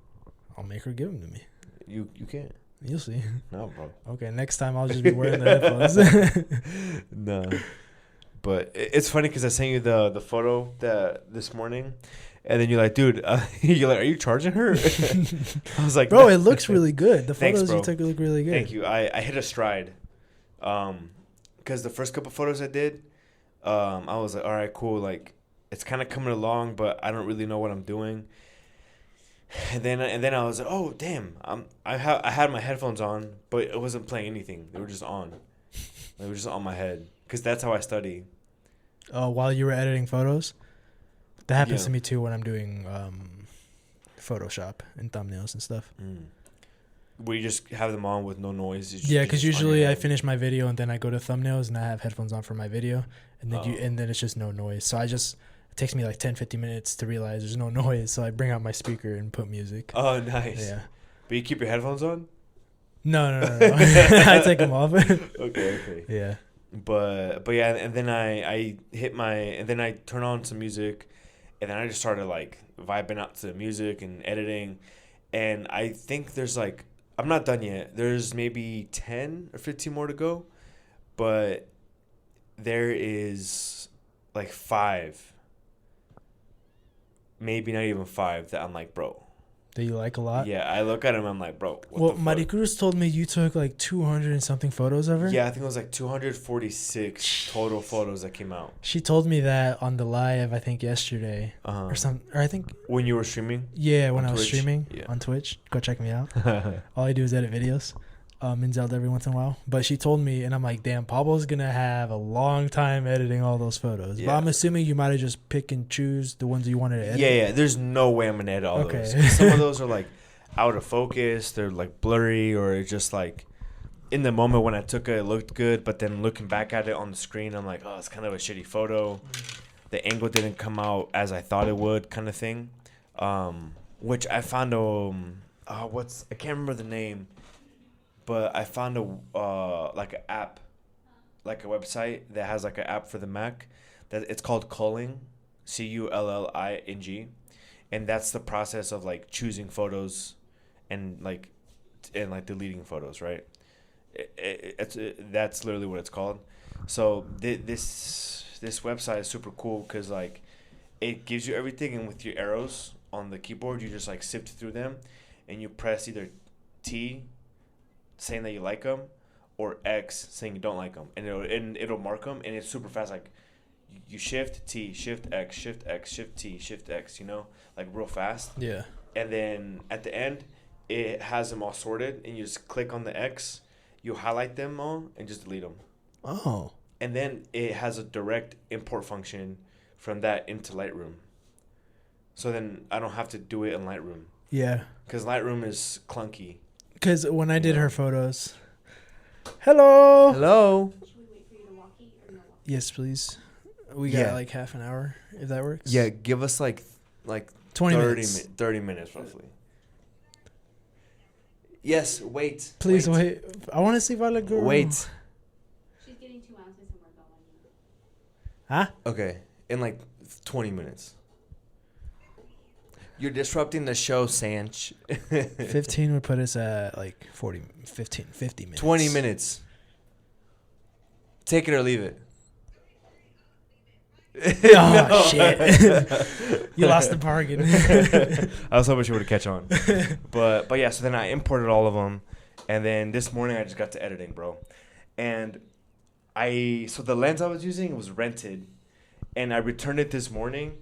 Speaker 2: I'll make her give them to me.
Speaker 1: You can't.
Speaker 2: You'll see.
Speaker 1: No, bro.
Speaker 2: Okay, next time I'll just be wearing the headphones.
Speaker 1: No. But it's funny because I sent you the photo this morning. And then you're like, dude, you're like, are you charging her? I was like,
Speaker 2: bro, no. It looks really good. The
Speaker 1: Thanks,
Speaker 2: photos
Speaker 1: bro.
Speaker 2: you took look really good.
Speaker 1: Thank you. I hit a stride. Because the first couple photos I did, I was like, all right, cool. Like, it's kind of coming along, but I don't really know what I'm doing. And then I was like, oh, damn. I had my headphones on, but it wasn't playing anything. They were just on. They were just on my head. Because that's how I study.
Speaker 2: Oh, while you were editing photos? That happens to me too when I'm doing Photoshop and thumbnails and stuff.
Speaker 1: Where you just have them on with no noise.
Speaker 2: Yeah, because usually I finish my video and then I go to thumbnails and I have headphones on for my video, and then and then it's just no noise. So it takes me like 10-15 minutes to realize there's no noise. So I bring out my speaker and put music.
Speaker 1: Oh, nice.
Speaker 2: Yeah.
Speaker 1: But you keep your headphones on?
Speaker 2: No. I take them off.
Speaker 1: Okay.
Speaker 2: Yeah.
Speaker 1: But yeah, and then I then I turn on some music. And then I just started, like, vibing out to the music and editing. And I think there's, like, I'm not done yet. There's maybe 10 or 15 more to go. But there is, like, 5. Maybe not even 5 that I'm like, bro.
Speaker 2: That you like a lot?
Speaker 1: Yeah, I look at him, I'm like, bro,
Speaker 2: well, Maricruz told me you took like 200 and something photos of her.
Speaker 1: Yeah, I think it was like 246 total photos that came out.
Speaker 2: She told me that on the live, I think yesterday or I think
Speaker 1: when you were streaming.
Speaker 2: Yeah, when I was streaming on Twitch. Go check me out. All I do is edit videos, in Zelda every once in a while. But she told me, and I'm like, damn, Pablo's gonna have a long time editing all those photos. Yeah. But I'm assuming you might have just pick and choose the ones you wanted to edit.
Speaker 1: Yeah. There's no way I'm gonna edit all those. Some of those are like out of focus. They're like blurry, or it's just like in the moment when I took it looked good, but then looking back at it on the screen, I'm like, oh, it's kind of a shitty photo. The angle didn't come out as I thought it would, kind of thing. Which I found I can't remember the name. But I found like an app, like a website that has like an app for the Mac that it's called Culling, Culling, and that's the process of like choosing photos, and like deleting photos, right? That's literally what it's called. So this website is super cool because like it gives you everything, and with your arrows on the keyboard, you just like sift through them, and you press either T, saying that you like them, or X saying you don't like them, and it'll mark them, and it's super fast. Like you shift T, shift X, shift X, shift T, shift X. Like real fast. Yeah. And then at the end, it has them all sorted, and you just click on the X, you highlight them all, and just delete them. Oh. And then it has a direct import function from that into Lightroom. So then I don't have to do it in Lightroom. Yeah. Because Lightroom is clunky.
Speaker 2: Because when I did her photos. Hello.
Speaker 1: Hello.
Speaker 3: Should we wait for you to walkie or no walkie?
Speaker 2: Yes, please. We got like half an hour, if that works.
Speaker 1: Yeah, give us like
Speaker 2: 20 minutes.
Speaker 1: 30 minutes roughly. Yes, wait.
Speaker 2: Please wait. I want to see Violet girl.
Speaker 1: Wait.
Speaker 3: She's getting 2 ounces and we're going.
Speaker 2: Huh?
Speaker 1: Okay, in like 20 minutes. You're disrupting the show, Sanch.
Speaker 2: 15 would put us at like 50 minutes.
Speaker 1: 20 minutes. Take it or leave it.
Speaker 2: Oh, shit. You lost the bargain.
Speaker 1: I was hoping she would catch on. But yeah, so then I imported all of them. And then this morning I just got to editing, bro. And so the lens I was using was rented. And I returned it this morning.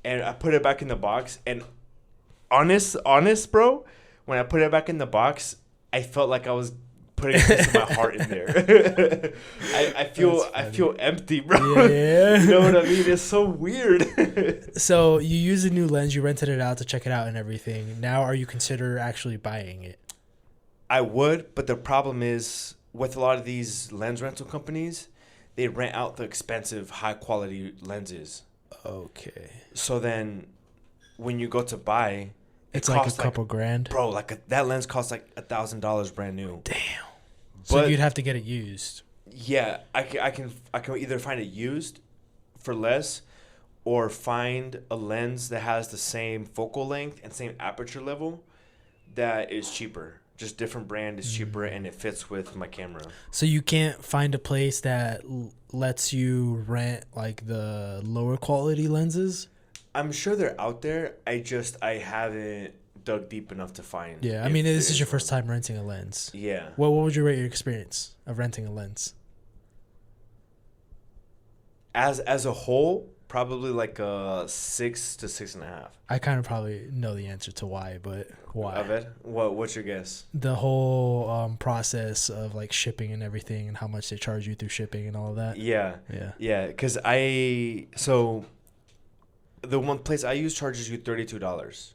Speaker 1: And I put it back in the box. And honest, bro, when I put it back in the box, I felt like I was putting a piece of my heart in there. I feel empty, bro.
Speaker 2: Yeah.
Speaker 1: You know what I mean? It's so weird.
Speaker 2: So you used a new lens, you rented it out to check it out and everything. Now are you consider actually buying it?
Speaker 1: I would, but the problem is with a lot of these lens rental companies, they rent out the expensive, high quality lenses.
Speaker 2: Okay.
Speaker 1: So then when you go to buy,
Speaker 2: it's like a couple grand.
Speaker 1: Bro, that lens costs like $1,000 brand new.
Speaker 2: Damn. So
Speaker 1: But
Speaker 2: you'd have to get it used.
Speaker 1: yeah, I can either find it used for less or find a lens that has the same focal length and same aperture level that is cheaper. Just different brand is cheaper and it fits with my camera.
Speaker 2: So you can't find a place that lets you rent like the lower quality lenses?
Speaker 1: I'm sure they're out there. I haven't dug deep enough to find.
Speaker 2: Yeah, I mean, this is your first time renting a lens.
Speaker 1: Yeah.
Speaker 2: What would you rate your experience of renting a lens?
Speaker 1: As a whole, probably like a 6 to 6.5.
Speaker 2: I kind of probably know the answer to why, but why?
Speaker 1: I bet. What's your guess?
Speaker 2: The whole process of like shipping and everything and how much they charge you through shipping and all of that.
Speaker 1: Yeah. Because the one place I use charges you $32.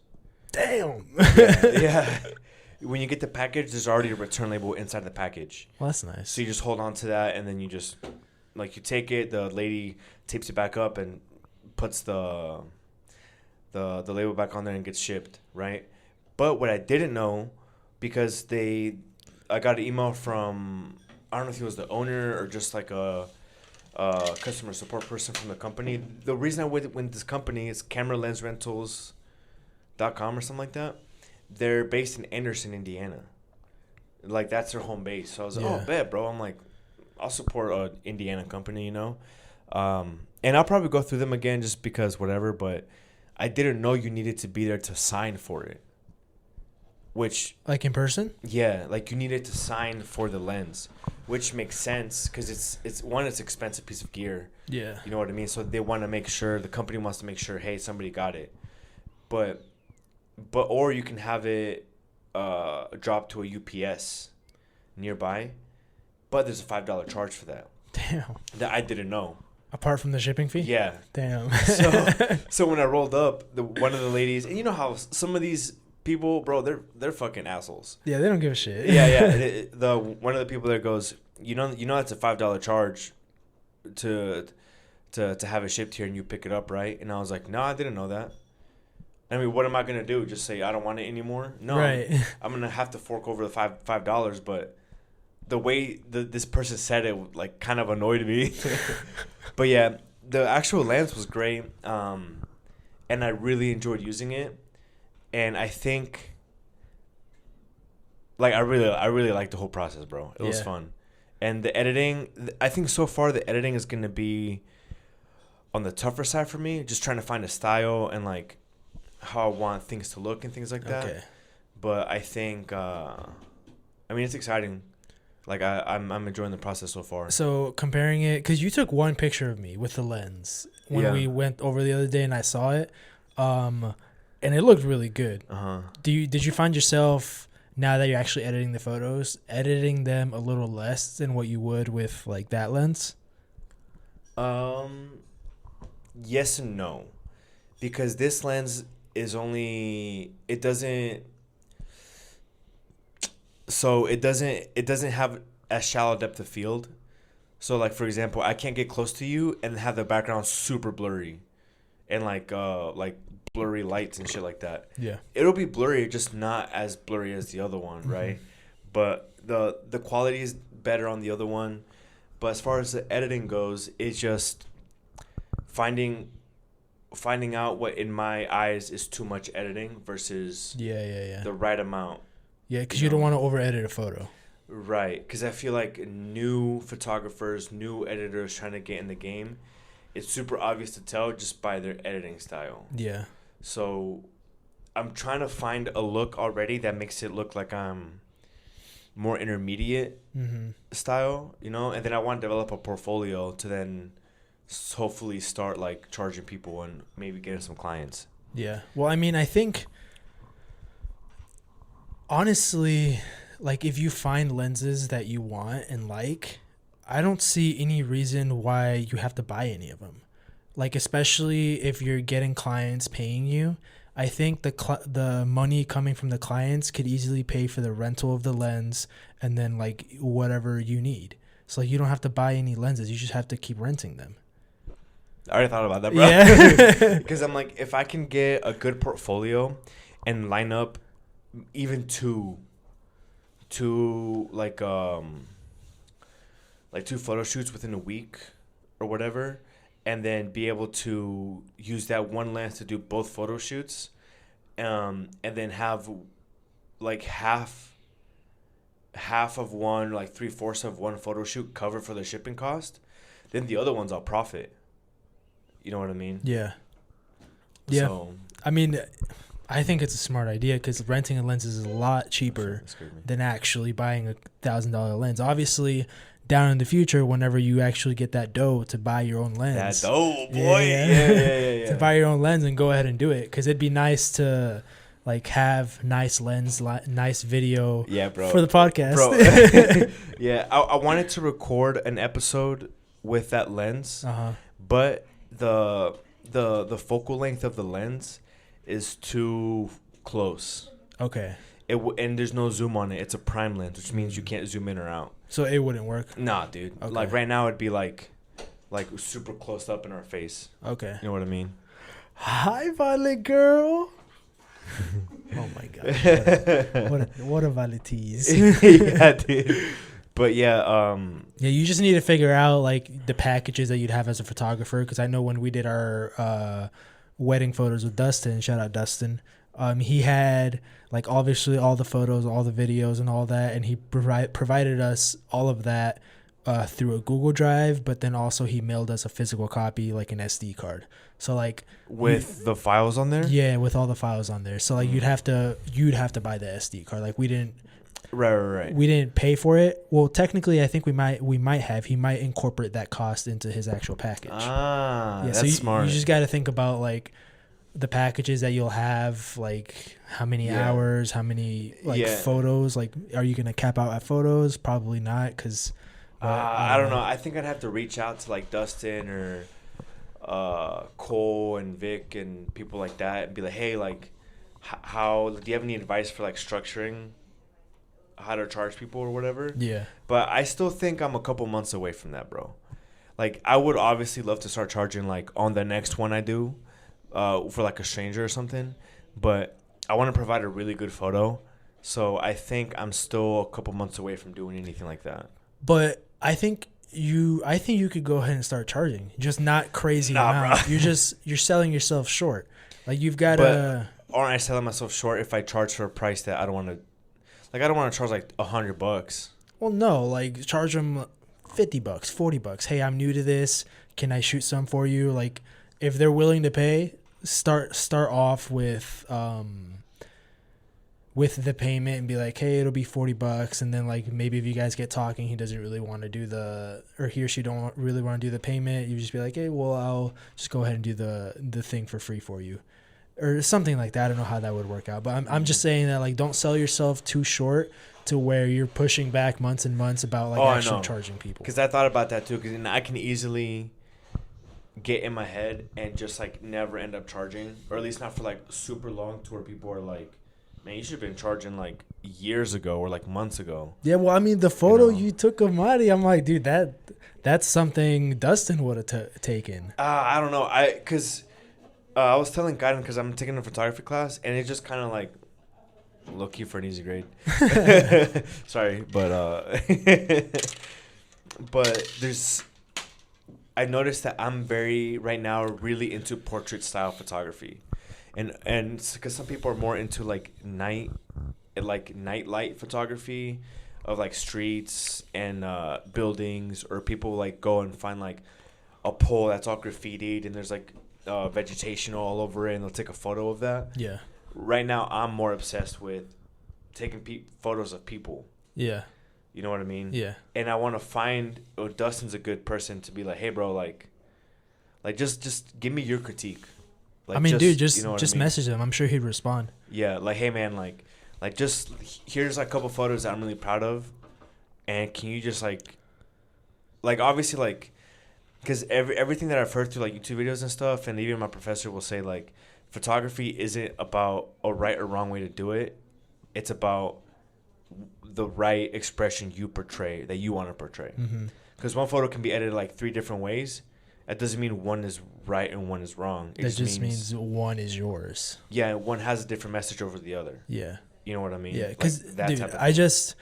Speaker 2: Damn.
Speaker 1: Yeah. When you get the package, there's already a return label inside the package.
Speaker 2: Well, that's nice.
Speaker 1: So you just hold on to that, and then you just, like, you take it, the lady tapes it back up and puts the label back on there and gets shipped, right? But what I didn't know, because I got an email from, I don't know if he was the owner or just like a customer support person from the company. The reason I went with this company is cameralensrentals.com or something like that. They're based in Anderson, Indiana. Like, that's their home base. So I was like, oh, bet, bro. I'm like, I'll support an Indiana company, you know? And I'll probably go through them again just because whatever, but I didn't know you needed to be there to sign for it. Which...
Speaker 2: Like in person?
Speaker 1: Yeah, like you needed to sign for the lens, which makes sense because it's an expensive piece of gear.
Speaker 2: Yeah.
Speaker 1: You know what I mean? So they want to make sure, the company wants to make sure, hey, somebody got it. But or you can have it dropped to a UPS nearby, but there's a $5 charge for that.
Speaker 2: Damn.
Speaker 1: That I didn't know.
Speaker 2: Apart from the shipping fee?
Speaker 1: Yeah.
Speaker 2: Damn.
Speaker 1: So when I rolled up, one of the ladies, and you know how some of these people, bro, they're fucking assholes.
Speaker 2: Yeah, they don't give a shit.
Speaker 1: Yeah. One of the people there goes, you know that's a $5 charge to have it shipped here and you pick it up, right? And I was like, no, I didn't know that. I mean, what am I gonna do? Just say I don't want it anymore? No,
Speaker 2: right.
Speaker 1: I'm gonna have to fork over the $5. But the way this person said it, like, kind of annoyed me. But yeah, the actual lens was great, and I really enjoyed using it. And I think, like, I really liked the whole process, bro. It was fun. And the editing, I think so far the editing is gonna be on the tougher side for me. Just trying to find a style and like how I want things to look and things like that. Okay. But I think, I mean, it's exciting. Like, I'm enjoying the process so far.
Speaker 2: So comparing it, because you took one picture of me with the lens when we went over the other day and I saw it, and it looked really good.
Speaker 1: Uh-huh.
Speaker 2: Did you find yourself, now that you're actually editing the photos, editing them a little less than what you would with like that lens?
Speaker 1: Yes and no, because this lens is only, it doesn't, So it doesn't have as shallow depth of field. So like for example, I can't get close to you and have the background super blurry, and like blurry lights and shit like that.
Speaker 2: Yeah.
Speaker 1: It'll be blurry, just not as blurry as the other one, right? But the quality is better on the other one. But as far as the editing goes, it's just finding out what in my eyes is too much editing versus the right amount.
Speaker 2: Yeah, because you don't want to over edit a photo.
Speaker 1: Right, because I feel like new photographers, new editors trying to get in the game, it's super obvious to tell just by their editing style.
Speaker 2: Yeah.
Speaker 1: So I'm trying to find a look already that makes it look like I'm more intermediate style, you know? And then I want to develop a portfolio to then hopefully start like charging people and maybe getting some clients.
Speaker 2: Yeah. Well, I mean, I think honestly, like if you find lenses that you want and like, I don't see any reason why you have to buy any of them. Like especially if you're getting clients paying you, I think the money coming from the clients could easily pay for the rental of the lens and then like whatever you need. So you don't have to buy any lenses. You just have to keep renting them.
Speaker 1: I already thought about that, bro.
Speaker 2: Yeah.
Speaker 1: Because I'm like, if I can get a good portfolio and line up even two like two photo shoots within a week or whatever, and then be able to use that one lens to do both photo shoots, and then have like half of one, like 3/4 of one photo shoot covered for the shipping cost, then the other ones I'll profit. You know what I mean?
Speaker 2: Yeah. Yeah.
Speaker 1: So,
Speaker 2: I mean, I think it's a smart idea because renting a lens is a lot cheaper than actually buying $1,000 lens. Obviously, down in the future, whenever you actually get that dough to buy your own lens.
Speaker 1: That dough, boy. Yeah.
Speaker 2: To buy your own lens and go ahead and do it, because it'd be nice to like have nice lens, nice video.
Speaker 1: Yeah, bro.
Speaker 2: For the podcast.
Speaker 1: Bro. Yeah, I wanted to record an episode with that lens, but the focal length of the lens is too close.
Speaker 2: Okay.
Speaker 1: And there's no zoom on it. It's a prime lens, which means you can't zoom in or out.
Speaker 2: So it wouldn't work?
Speaker 1: Nah, dude.
Speaker 2: Okay.
Speaker 1: Like right now it'd be like super close up in our face.
Speaker 2: Okay.
Speaker 1: You know what I mean?
Speaker 2: Hi, Violet girl. Oh my god. What a Violet tease.
Speaker 1: Yeah, dude. But yeah,
Speaker 2: you just need to figure out like the packages that you'd have as a photographer, because I know when we did our wedding photos with Dustin, shout out Dustin, he had like obviously all the photos, all the videos and all that, and he provided us all of that through a Google Drive, but then also he mailed us a physical copy, like an SD card. So like
Speaker 1: with the files on there?
Speaker 2: Yeah, with all the files on there. So like you'd have to buy the SD card. Like we didn't
Speaker 1: Right.
Speaker 2: We didn't pay for it. Well, technically I think we might have. He might incorporate that cost into his actual package.
Speaker 1: Yeah, that's
Speaker 2: so
Speaker 1: smart.
Speaker 2: You just got to think about like the packages that you'll have, like how many hours, how many photos, like are you going to cap out at photos? Probably not, cuz
Speaker 1: I don't know. I think I'd have to reach out to like Dustin or Cole and Vic and people like that and be like, hey, like how do you have any advice for like structuring how to charge people or whatever?
Speaker 2: Yeah.
Speaker 1: But I still think I'm a couple months away from that, bro. Like I would obviously love to start charging like on the next one I do for like a stranger or something, but I want to provide a really good photo. So I think I'm still a couple months away from doing anything like that.
Speaker 2: But I think you could go ahead and start charging, just not crazy amount.
Speaker 1: Bro.
Speaker 2: You're selling yourself short. Like you've got to.
Speaker 1: Aren't I selling myself short if I charge for a price that I don't want to? Like I don't want to charge like $100.
Speaker 2: Well, no, like charge them $50, $40. Hey, I'm new to this. Can I shoot some for you? Like if they're willing to pay, start off with the payment and be like, hey, it'll be $40, and then like maybe if you guys get talking, he doesn't really want to do or he or she don't really want to do the payment, you just be like, hey, well, I'll just go ahead and do the thing for free for you, or something like that. I don't know how that would work out, but I'm just saying that like don't sell yourself too short to where you're pushing back months and months about like actually charging people.
Speaker 1: Because I thought about that too, because I can easily get in my head and just like never end up charging, or at least not for like super long to where people are like Man, you should have been charging like years ago or like months ago.
Speaker 2: Yeah, well, I mean, the photo
Speaker 1: know.
Speaker 2: you took of Marty, I'm like, dude, that's something Dustin would have taken.
Speaker 1: I don't know. I was telling Gaiden because I'm taking a photography class, and it's just kind of like low key for an easy grade. Sorry, but but I noticed that I'm right now really into portrait style photography, and because some people are more into like night light photography of like streets and buildings, or people like go and find like a pole that's all graffitied and there's like vegetation all over it, and they'll take a photo of that.
Speaker 2: Yeah.
Speaker 1: Right now, I'm more obsessed with taking photos of people.
Speaker 2: Yeah.
Speaker 1: You know what I mean?
Speaker 2: Yeah.
Speaker 1: And I want to find Dustin's a good person to be like, hey, bro, like just give me your critique. Like,
Speaker 2: I mean, dude,
Speaker 1: you know
Speaker 2: just
Speaker 1: I mean?
Speaker 2: message him. I'm sure he'd respond.
Speaker 1: Yeah, like, hey, man, like just here's like a couple photos that I'm really proud of, and can you just like obviously like, because everything that I've heard through like YouTube videos and stuff, and even my professor will say like, photography isn't about a right or wrong way to do it. It's about the right expression you portray, that you want to portray. Because one photo can be edited like 3 different ways. That doesn't mean one is right and one is wrong.
Speaker 2: That just means one is yours.
Speaker 1: Yeah, one has a different message over the other.
Speaker 2: Yeah.
Speaker 1: You know what I mean?
Speaker 2: Yeah, because
Speaker 1: like
Speaker 2: dude, I just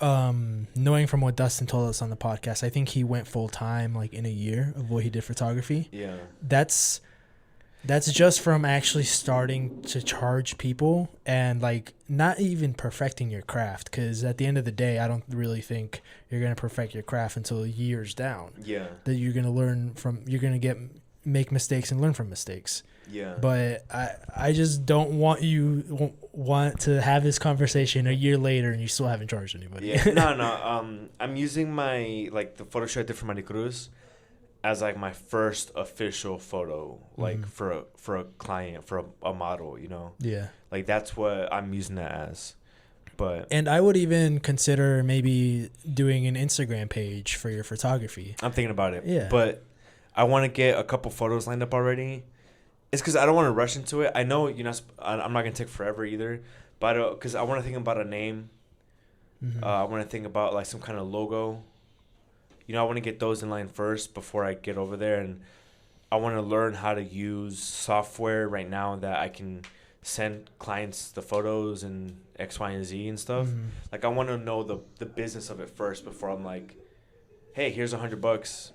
Speaker 2: knowing from what Dustin told us on the podcast, I think he went full time like in a year of what he did photography.
Speaker 1: Yeah.
Speaker 2: That's just from actually starting to charge people and like not even perfecting your craft, because at the end of the day, I don't really think you're going to perfect your craft until years down.
Speaker 1: Yeah.
Speaker 2: That you're going to learn from, you're going to make mistakes and learn from mistakes.
Speaker 1: Yeah.
Speaker 2: But I just don't want to have this conversation a year later and you still haven't charged anybody.
Speaker 1: Yeah. No. I'm using my like the photo shoot I did for Maricruz as like my first official photo, like for a client, for a model, you know.
Speaker 2: Yeah.
Speaker 1: Like that's what I'm using that as.
Speaker 2: And I would even consider maybe doing an Instagram page for your photography.
Speaker 1: I'm thinking about it.
Speaker 2: Yeah.
Speaker 1: But I want to get a couple photos lined up already. It's because I don't want to rush into it. I know I'm not gonna take forever either, but because I want to think about a name. I want to think about like some kind of logo. You know, I want to get those in line first before I get over there, and I want to learn how to use software right now that I can send clients the photos and X, Y, and Z and stuff. Like I want to know the business of it first before I'm like, hey, here's $100,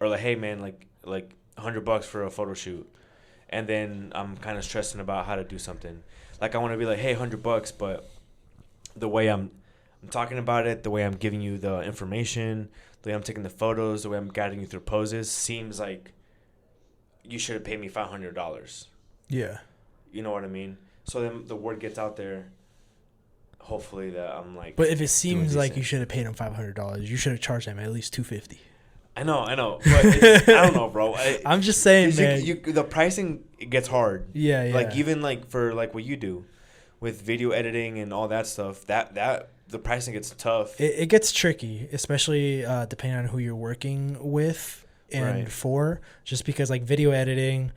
Speaker 1: or like, hey man, like $100 for a photo shoot, and then I'm kind of stressing about how to do something. Like I want to be like, hey, $100, but the way I'm talking about it, the way I'm giving you the information, the way I'm taking the photos, the way I'm guiding you through poses, seems like you should have paid me $500.
Speaker 2: Yeah.
Speaker 1: You know what I mean? So then the word gets out there, hopefully, that I'm like.
Speaker 2: But if it seems like you should have paid him $500, you should have charged him at least $250.
Speaker 1: I know. But I don't know, bro.
Speaker 2: I'm just saying, man.
Speaker 1: The pricing, it gets hard.
Speaker 2: Yeah.
Speaker 1: Like even like for like what you do with video editing and all that stuff, that the pricing gets tough.
Speaker 2: It gets tricky, especially depending on who you're working with and for. Just because like video editing,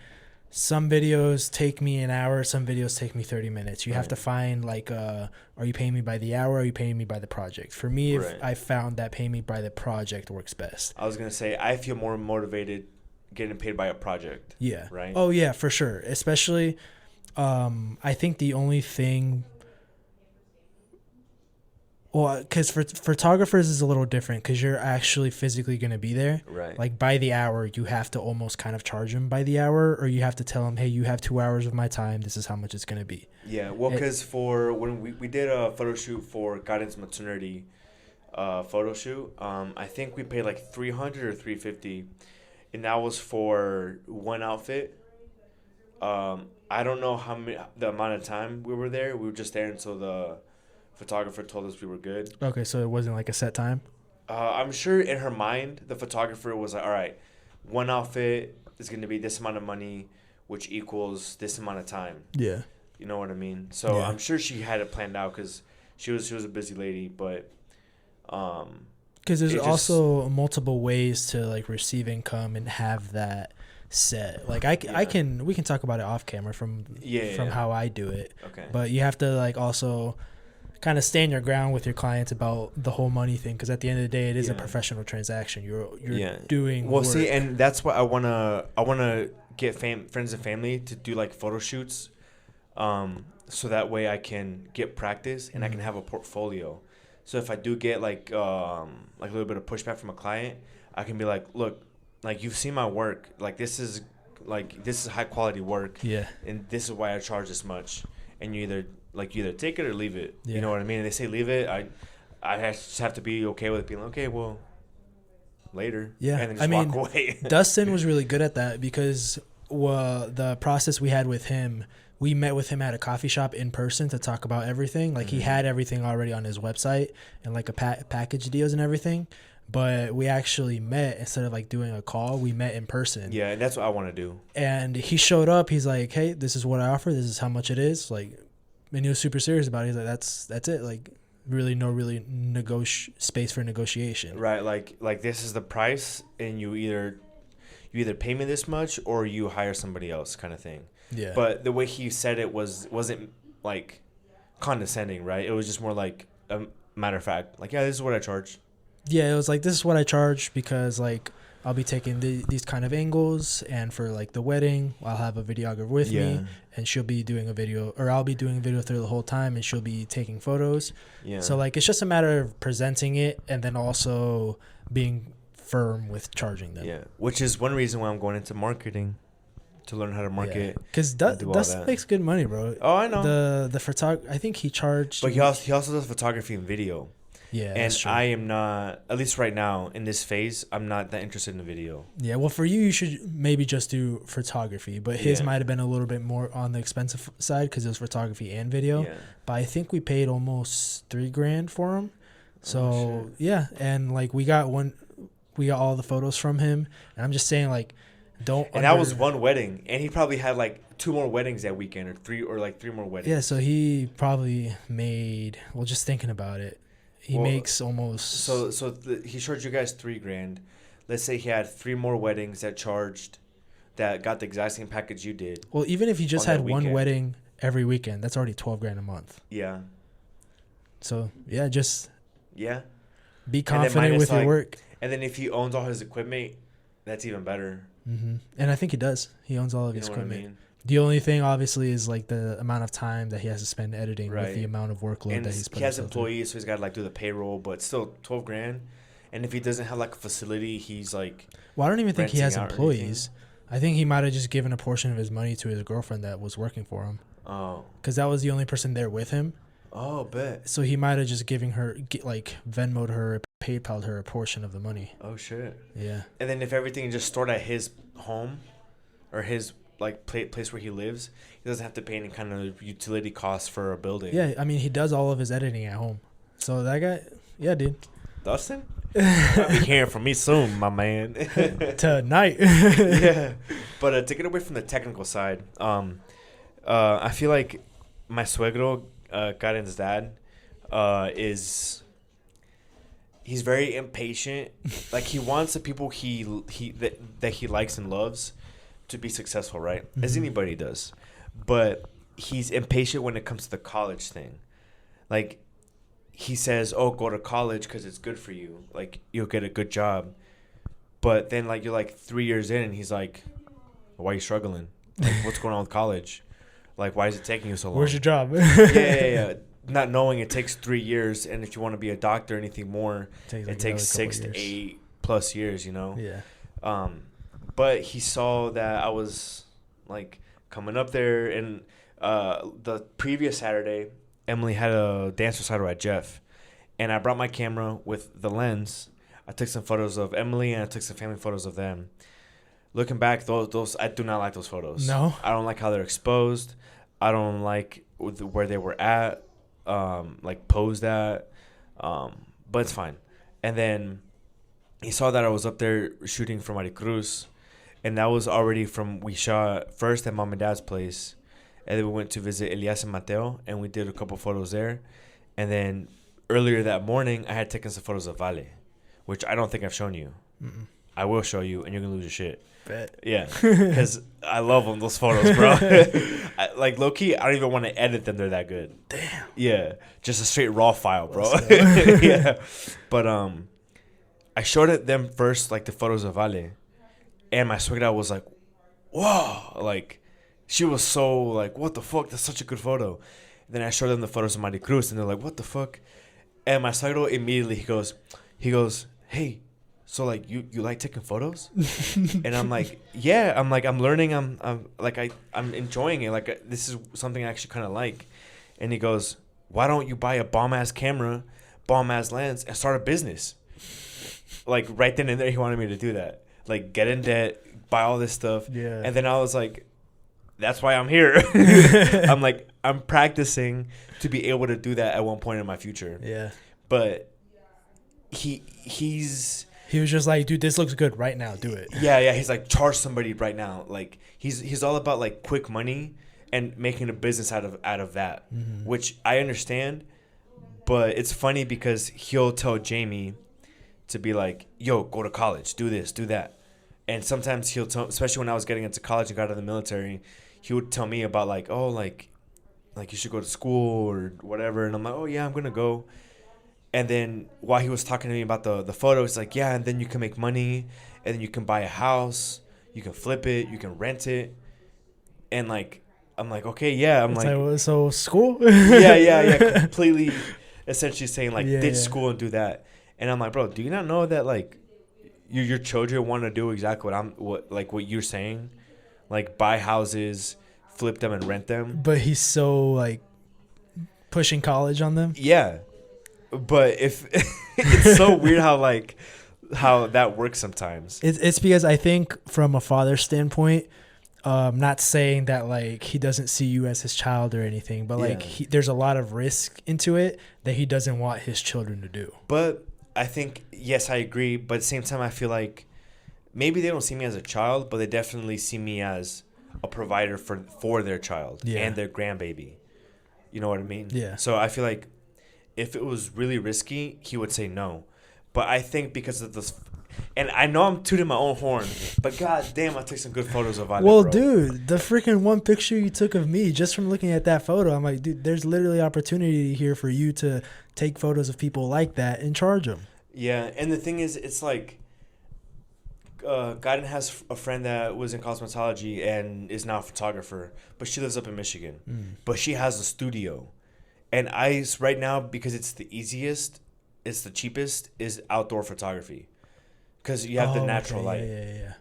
Speaker 2: some videos take me an hour, some videos take me 30 minutes. You have to find like, are you paying me by the hour? Or are you paying me by the project? For me, I found that paying me by the project works best.
Speaker 1: I was gonna say I feel more motivated getting paid by a project.
Speaker 2: Yeah.
Speaker 1: Right.
Speaker 2: Oh yeah, for sure. Especially, I think the only thing. Well, because for photographers is a little different because you're actually physically going to be there.
Speaker 1: Right.
Speaker 2: Like by the hour, you have to almost kind of charge them by the hour, or you have to tell them, hey, you have 2 hours of my time. This is how much it's going to be.
Speaker 1: Yeah. Well, because for when we did a photo shoot for Guidance Maternity photo shoot, I think we paid like $300 or $350, and that was for one outfit. I don't know the amount of time we were there. We were just there until the photographer told us we were good.
Speaker 2: Okay, so it wasn't like a set time?
Speaker 1: I'm sure in her mind, the photographer was like, all right, one outfit is going to be this amount of money, which equals this amount of time.
Speaker 2: Yeah.
Speaker 1: You know what I mean? So I'm sure she had it planned out because she was a busy lady, but...
Speaker 2: Because there's also multiple ways to like receive income and have that set. Like we can talk about it off camera from how I do it.
Speaker 1: Okay.
Speaker 2: But you have to like also kind of stand your ground with your clients about the whole money thing, because at the end of the day, it is a professional transaction. You're doing
Speaker 1: well.
Speaker 2: work.
Speaker 1: See, and that's what I wanna get friends and family to do like photo shoots, so that way I can get practice and I can have a portfolio. So if I do get like a little bit of pushback from a client, I can be like, look, like you've seen my work, like this is high quality work, and this is why I charge this much, and you either take it or leave it. You know what I mean? And they say leave it, I just have to be okay with it, being like, okay, well, later, and then just walk away.
Speaker 2: Dustin was really good at that, because the process we had with him, we met with him at a coffee shop in person to talk about everything. Like he had everything already on his website and like a package deals and everything. But we actually met instead of like doing a call. We met in person. Yeah,
Speaker 1: and that's what I want to do.
Speaker 2: And he showed up. He's like, "Hey, this is what I offer. This is how much it is." Like, and he was super serious about it. He's like, "That's it. Like, really no space for negotiation."
Speaker 1: Right. Like this is the price, and you either pay me this much or you hire somebody else, kind of thing.
Speaker 2: Yeah.
Speaker 1: But the way he said it wasn't like condescending, right? It was just more like a matter of fact. Like, yeah, this is what I charge.
Speaker 2: Yeah, it was like, this is what I charge, because like I'll be taking these kind of angles, and for like the wedding, I'll have a videographer with me, and she'll be doing a video, or I'll be doing a video through the whole time, and she'll be taking photos. Yeah. So like it's just a matter of presenting it, and then also being firm with charging them. Yeah,
Speaker 1: which is one reason why I'm going into marketing, to learn how to market.
Speaker 2: Because Dustin makes good money, bro.
Speaker 1: Oh, I know.
Speaker 2: The photographer, I think he charged.
Speaker 1: But he also does photography and video.
Speaker 2: Yeah,
Speaker 1: and I am not, at least right now in this phase, I'm not that interested in the video.
Speaker 2: Yeah, well, for you should maybe just do photography, but his might have been a little bit more on the expensive side because it was photography and video. Yeah. But I think we paid almost $3,000 for him. So and like we got all the photos from him, and I'm just saying like,
Speaker 1: that was one wedding, and he probably had like 2 more weddings that weekend, or 3 more weddings.
Speaker 2: Yeah, so he probably made, well, just thinking about it, he makes almost.
Speaker 1: So he charged you guys $3,000. Let's say he had 3 more weddings that got the exact same package you did.
Speaker 2: Well, even if he just had one wedding every weekend, that's already $12,000 a month.
Speaker 1: Yeah.
Speaker 2: So be confident with your work.
Speaker 1: And then if he owns all his equipment, that's even better.
Speaker 2: Mm-hmm. And I think he does. He owns all of his equipment. I mean? The only thing, obviously, is like the amount of time that he has to spend editing with the amount of workload that he's putting.
Speaker 1: He has employees, so he's got to like do the payroll, but still $12,000. And if he doesn't have like a facility, he's like.
Speaker 2: Well, I don't even think he has employees. I think he might have just given a portion of his money to his girlfriend that was working for him.
Speaker 1: Oh.
Speaker 2: Because that was the only person there with him.
Speaker 1: Oh, bet.
Speaker 2: So he might have just given her, like Venmo'd her, PayPal'd her a portion of the money.
Speaker 1: Oh shit.
Speaker 2: Yeah.
Speaker 1: And then if everything is just stored at his home, or his like place where he lives, he doesn't have to pay any kind of utility costs for a building.
Speaker 2: Yeah, I mean he does all of his editing at home. So that guy, dude.
Speaker 1: Dustin, you'll be hearing from me soon, my man.
Speaker 2: Tonight.
Speaker 1: Yeah. But to get away from the technical side, I feel like my suegro, Karen's dad, he's very impatient. Like he wants the people that he likes and loves to be successful, right? Mm-hmm. As anybody does. But he's impatient when it comes to the college thing. Like he says, "Oh, go to college because it's good for you. Like you'll get a good job." But then like you're like 3 years in, and he's like, "Why are you struggling? Like what's going on with college? Like why is it taking you so long?
Speaker 2: Where's your job?"
Speaker 1: Yeah. Not knowing it takes 3 years, and if you want to be a doctor or anything more, it takes 6 to 8 plus years, you know?
Speaker 2: Yeah.
Speaker 1: But he saw that I was like coming up there, and the previous Saturday, Emily had a dance recital at Jeff, and I brought my camera with the lens. I took some photos of Emily, and I took some family photos of them. Looking back, those I do not like those photos.
Speaker 2: No?
Speaker 1: I don't like how they're exposed. I don't like where they were at. Like posed at, but it's fine. And then he saw that I was up there shooting for Maricruz, and that was already we shot first at mom and dad's place, and then we went to visit Elias and Mateo, and we did a couple photos there. And then earlier that morning, I had taken some photos of Vale, which I don't think I've shown you.
Speaker 2: Mm-mm.
Speaker 1: I will show you, and you're gonna lose your shit.
Speaker 2: Bet.
Speaker 1: Yeah, because I love them, those photos, bro. Like low key, I don't even want to edit them. They're that good.
Speaker 2: Damn.
Speaker 1: Yeah, just a straight raw file, bro.
Speaker 2: Let's go.
Speaker 1: Yeah, but I showed it them first, like the photos of Vale, and my suegra was like, "Whoa!" Like, she was so like, "What the fuck? That's such a good photo." Then I showed them the photos of Mari Cruz, and they're like, "What the fuck?" And my suegro immediately he goes, "Hey, so like you like taking photos?" And I'm like, "Yeah." I'm like, I'm learning. I'm enjoying it. Like this is something I actually kind of like. And he goes, "Why don't you buy a bomb ass camera, bomb ass lens, and start a business?" Like right then and there, he wanted me to do that. Like get in debt, buy all this stuff.
Speaker 2: Yeah.
Speaker 1: And then I was like, that's why I'm here. I'm like, I'm practicing to be able to do that at one point in my future.
Speaker 2: Yeah.
Speaker 1: But he
Speaker 2: was just like, dude, this looks good right now. Do it.
Speaker 1: yeah. He's like, charge somebody right now. Like he's all about like quick money and making a business out of that, which I understand. But it's funny because he'll tell Jamie to be like, yo, go to college, do this, do that. And sometimes he'll tell, especially when I was getting into college and got out of the military, he would tell me about like, oh, like you should go to school or whatever. And I'm like, oh, yeah, I'm going to go. And then while he was talking to me about the photos, like, yeah, and then you can make money and then you can buy a house, you can flip it, you can rent it. And like, I'm like, okay, yeah. I'm like,
Speaker 2: so school?
Speaker 1: yeah. Completely essentially saying like, ditch school and do that. And I'm like, bro, do you not know that like your children want to do exactly what you're saying? Like buy houses, flip them and rent them.
Speaker 2: But he's so like pushing college on them.
Speaker 1: Yeah. But if it's so weird how that works sometimes.
Speaker 2: It's because I think from a father's standpoint, not saying that like he doesn't see you as his child or anything, but like there's a lot of risk into it that he doesn't want his children to do.
Speaker 1: But I think, yes, I agree. But at the same time, I feel like maybe they don't see me as a child, but they definitely see me as a provider for their child and their grandbaby. You know what I mean?
Speaker 2: Yeah.
Speaker 1: So I feel like if it was really risky, he would say no. But I think because of this, and I know I'm tooting my own horn, but god damn, I took some good photos of Violet.
Speaker 2: Well,
Speaker 1: bro.
Speaker 2: dude, the freaking one picture you took of me, just from looking at that photo, I'm like, dude, there's literally opportunity here for you to take photos of people like that and charge them.
Speaker 1: Yeah, and the thing is, it's like, Gaiden has a friend that was in cosmetology and is now a photographer, but she lives up in Michigan. But she has a studio. And right now, because it's the easiest, it's the cheapest, is outdoor photography. Because you have the natural light.
Speaker 2: Yeah.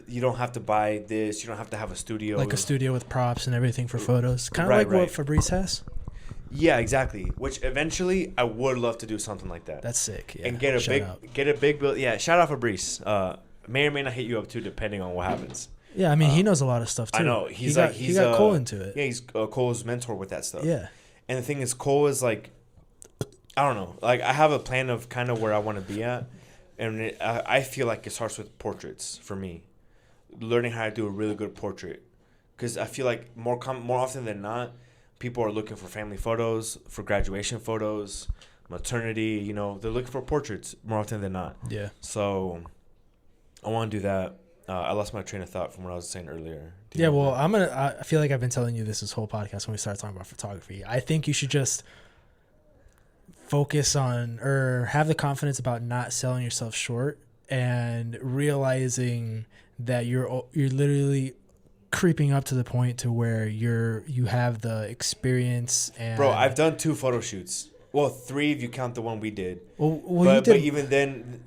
Speaker 1: You don't have to buy this. You don't have to have a studio.
Speaker 2: Like a studio with props and everything for photos. Kind of what Fabrice has.
Speaker 1: Yeah, exactly. Which eventually I would love to do something like that.
Speaker 2: That's sick. Yeah.
Speaker 1: And get a big build. Yeah, shout out Fabrice. May or may not hit you up too, depending on what happens.
Speaker 2: Yeah, I mean he knows a lot of stuff too.
Speaker 1: I know
Speaker 2: he got Cole into it.
Speaker 1: Yeah, he's Cole's mentor with that stuff.
Speaker 2: Yeah.
Speaker 1: And the thing is, Cole is like, I don't know. Like I have a plan of kind of where I want to be at, and I feel like it starts with portraits for me. Learning how to do a really good portrait, because I feel like more often than not, people are looking for family photos, for graduation photos, maternity. You know, they're looking for portraits more often than not.
Speaker 2: Yeah.
Speaker 1: So I want to do that. I lost my train of thought from what I was saying earlier.
Speaker 2: Yeah, well, I feel like I've been telling you this whole podcast when we started talking about photography. I think you should just focus on or have the confidence about not selling yourself short and realizing that you're literally creeping up to the point to where you have the experience. And
Speaker 1: bro, I've done 2 photo shoots. Well, 3 if you count the one we did.
Speaker 2: Well,
Speaker 1: but even then,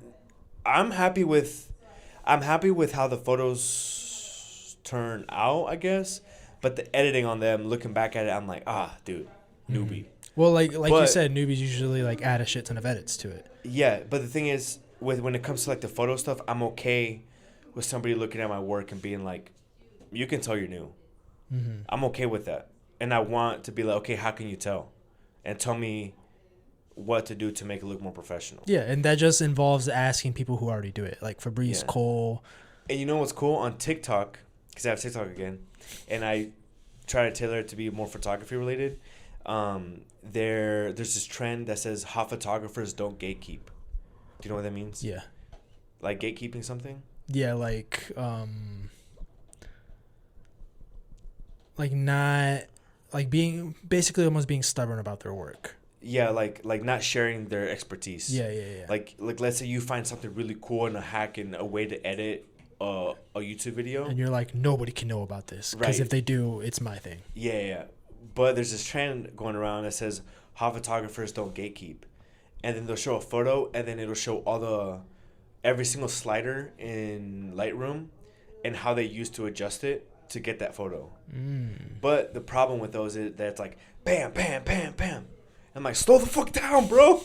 Speaker 1: I'm happy with how the photos turn out, I guess. But the editing on them, looking back at it, I'm like, dude, newbie.
Speaker 2: Well, like you said, newbies usually like add a shit ton of edits to it.
Speaker 1: Yeah, but the thing is, when it comes to like the photo stuff, I'm okay with somebody looking at my work and being like, you can tell you're new. Mm-hmm. I'm okay with that. And I want to be like, okay, how can you tell? And tell me what to do to make it look more professional.
Speaker 2: Yeah, and that just involves asking people who already do it, like Fabrice, Cole.
Speaker 1: And you know what's cool? On TikTok, because I have TikTok again, and I try to tailor it to be more photography related, there's this trend that says hot photographers don't gatekeep. Do you know what that means?
Speaker 2: Yeah.
Speaker 1: Like gatekeeping something?
Speaker 2: Yeah, not like being basically almost being stubborn about their work.
Speaker 1: Yeah, like not sharing their expertise.
Speaker 2: Yeah.
Speaker 1: Like let's say you find something really cool in a hack and a way to edit a YouTube video.
Speaker 2: And you're like, nobody can know about this. Because
Speaker 1: Right.
Speaker 2: if they do, it's my thing.
Speaker 1: Yeah. But there's this trend going around that says how photographers don't gatekeep. And then they'll show a photo and then it'll show every single slider in Lightroom and how they used to adjust it to get that photo. But the problem with those is that it's like bam, bam, bam, bam. I'm like, slow the fuck down, bro.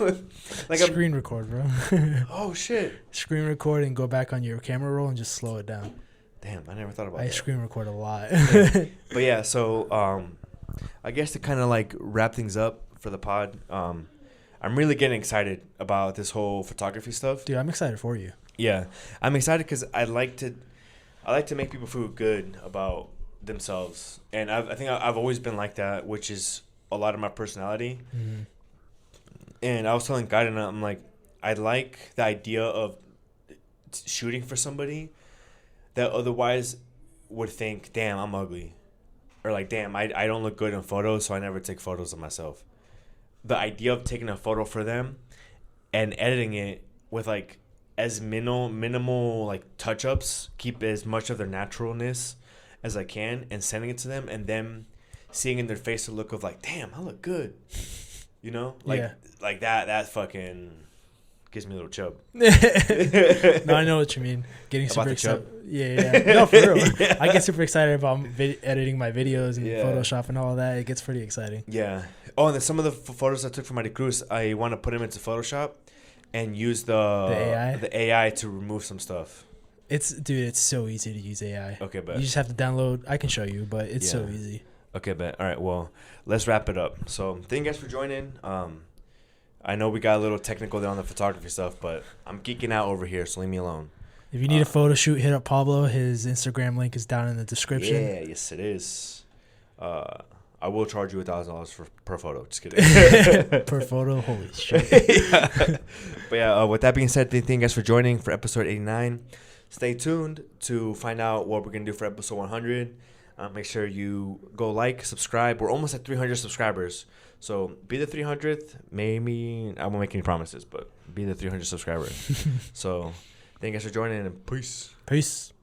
Speaker 1: Like
Speaker 2: Screen record, bro.
Speaker 1: Oh shit.
Speaker 2: Screen record and go back on your camera roll and just slow it down.
Speaker 1: Damn, I never thought about
Speaker 2: I
Speaker 1: that.
Speaker 2: screen record a lot.
Speaker 1: But yeah, so I guess to kind of like wrap things up for the pod, I'm really getting excited about this whole photography stuff.
Speaker 2: Dude, I'm excited for you.
Speaker 1: Yeah, I'm excited because I like to make people feel good about themselves, and I think I've always been like that, which is a lot of my personality.
Speaker 2: Mm-hmm.
Speaker 1: And I was telling God, and I'm like, I like the idea of shooting for somebody that otherwise would think, damn, I'm ugly, or like, damn, I don't look good in photos, so I never take photos of myself. The idea of taking a photo for them and editing it with like as minimal like touch-ups, keep as much of their naturalness as I can, and sending it to them, and them seeing in their face a look of like, damn, I look good, you know, like that fucking gives me a little chub.
Speaker 2: No, I know what you mean. Getting
Speaker 1: About
Speaker 2: super
Speaker 1: the
Speaker 2: excited. Yeah. No, for real. Yeah. I get super excited about editing my videos and Photoshop and all that. It gets pretty exciting.
Speaker 1: Yeah. Oh, and then some of the photos I took from Mighty Cruz, I want to put them into Photoshop and use the AI to remove some stuff.
Speaker 2: It's so easy to use AI.
Speaker 1: Okay, bet.
Speaker 2: You just have to download. I can show you, but it's so easy.
Speaker 1: Okay, bet. All right, well, let's wrap it up. So thank you guys for joining. I know we got a little technical there on the photography stuff, but I'm geeking out over here, so leave me alone.
Speaker 2: If you need a photo shoot, hit up Pablo. His Instagram link is down in the description.
Speaker 1: Yeah, yes it is. I will charge you $1,000 per photo. Just kidding.
Speaker 2: Per photo, holy shit.
Speaker 1: Yeah. But yeah, with that being said, thank you guys for joining for episode 89. Stay tuned to find out what we're going to do for episode 100. Make sure you go like, subscribe. We're almost at 300 subscribers. So be the 300th. Maybe I won't make any promises, but be the 300 subscribers. So thank you guys for joining, and peace.
Speaker 2: Peace.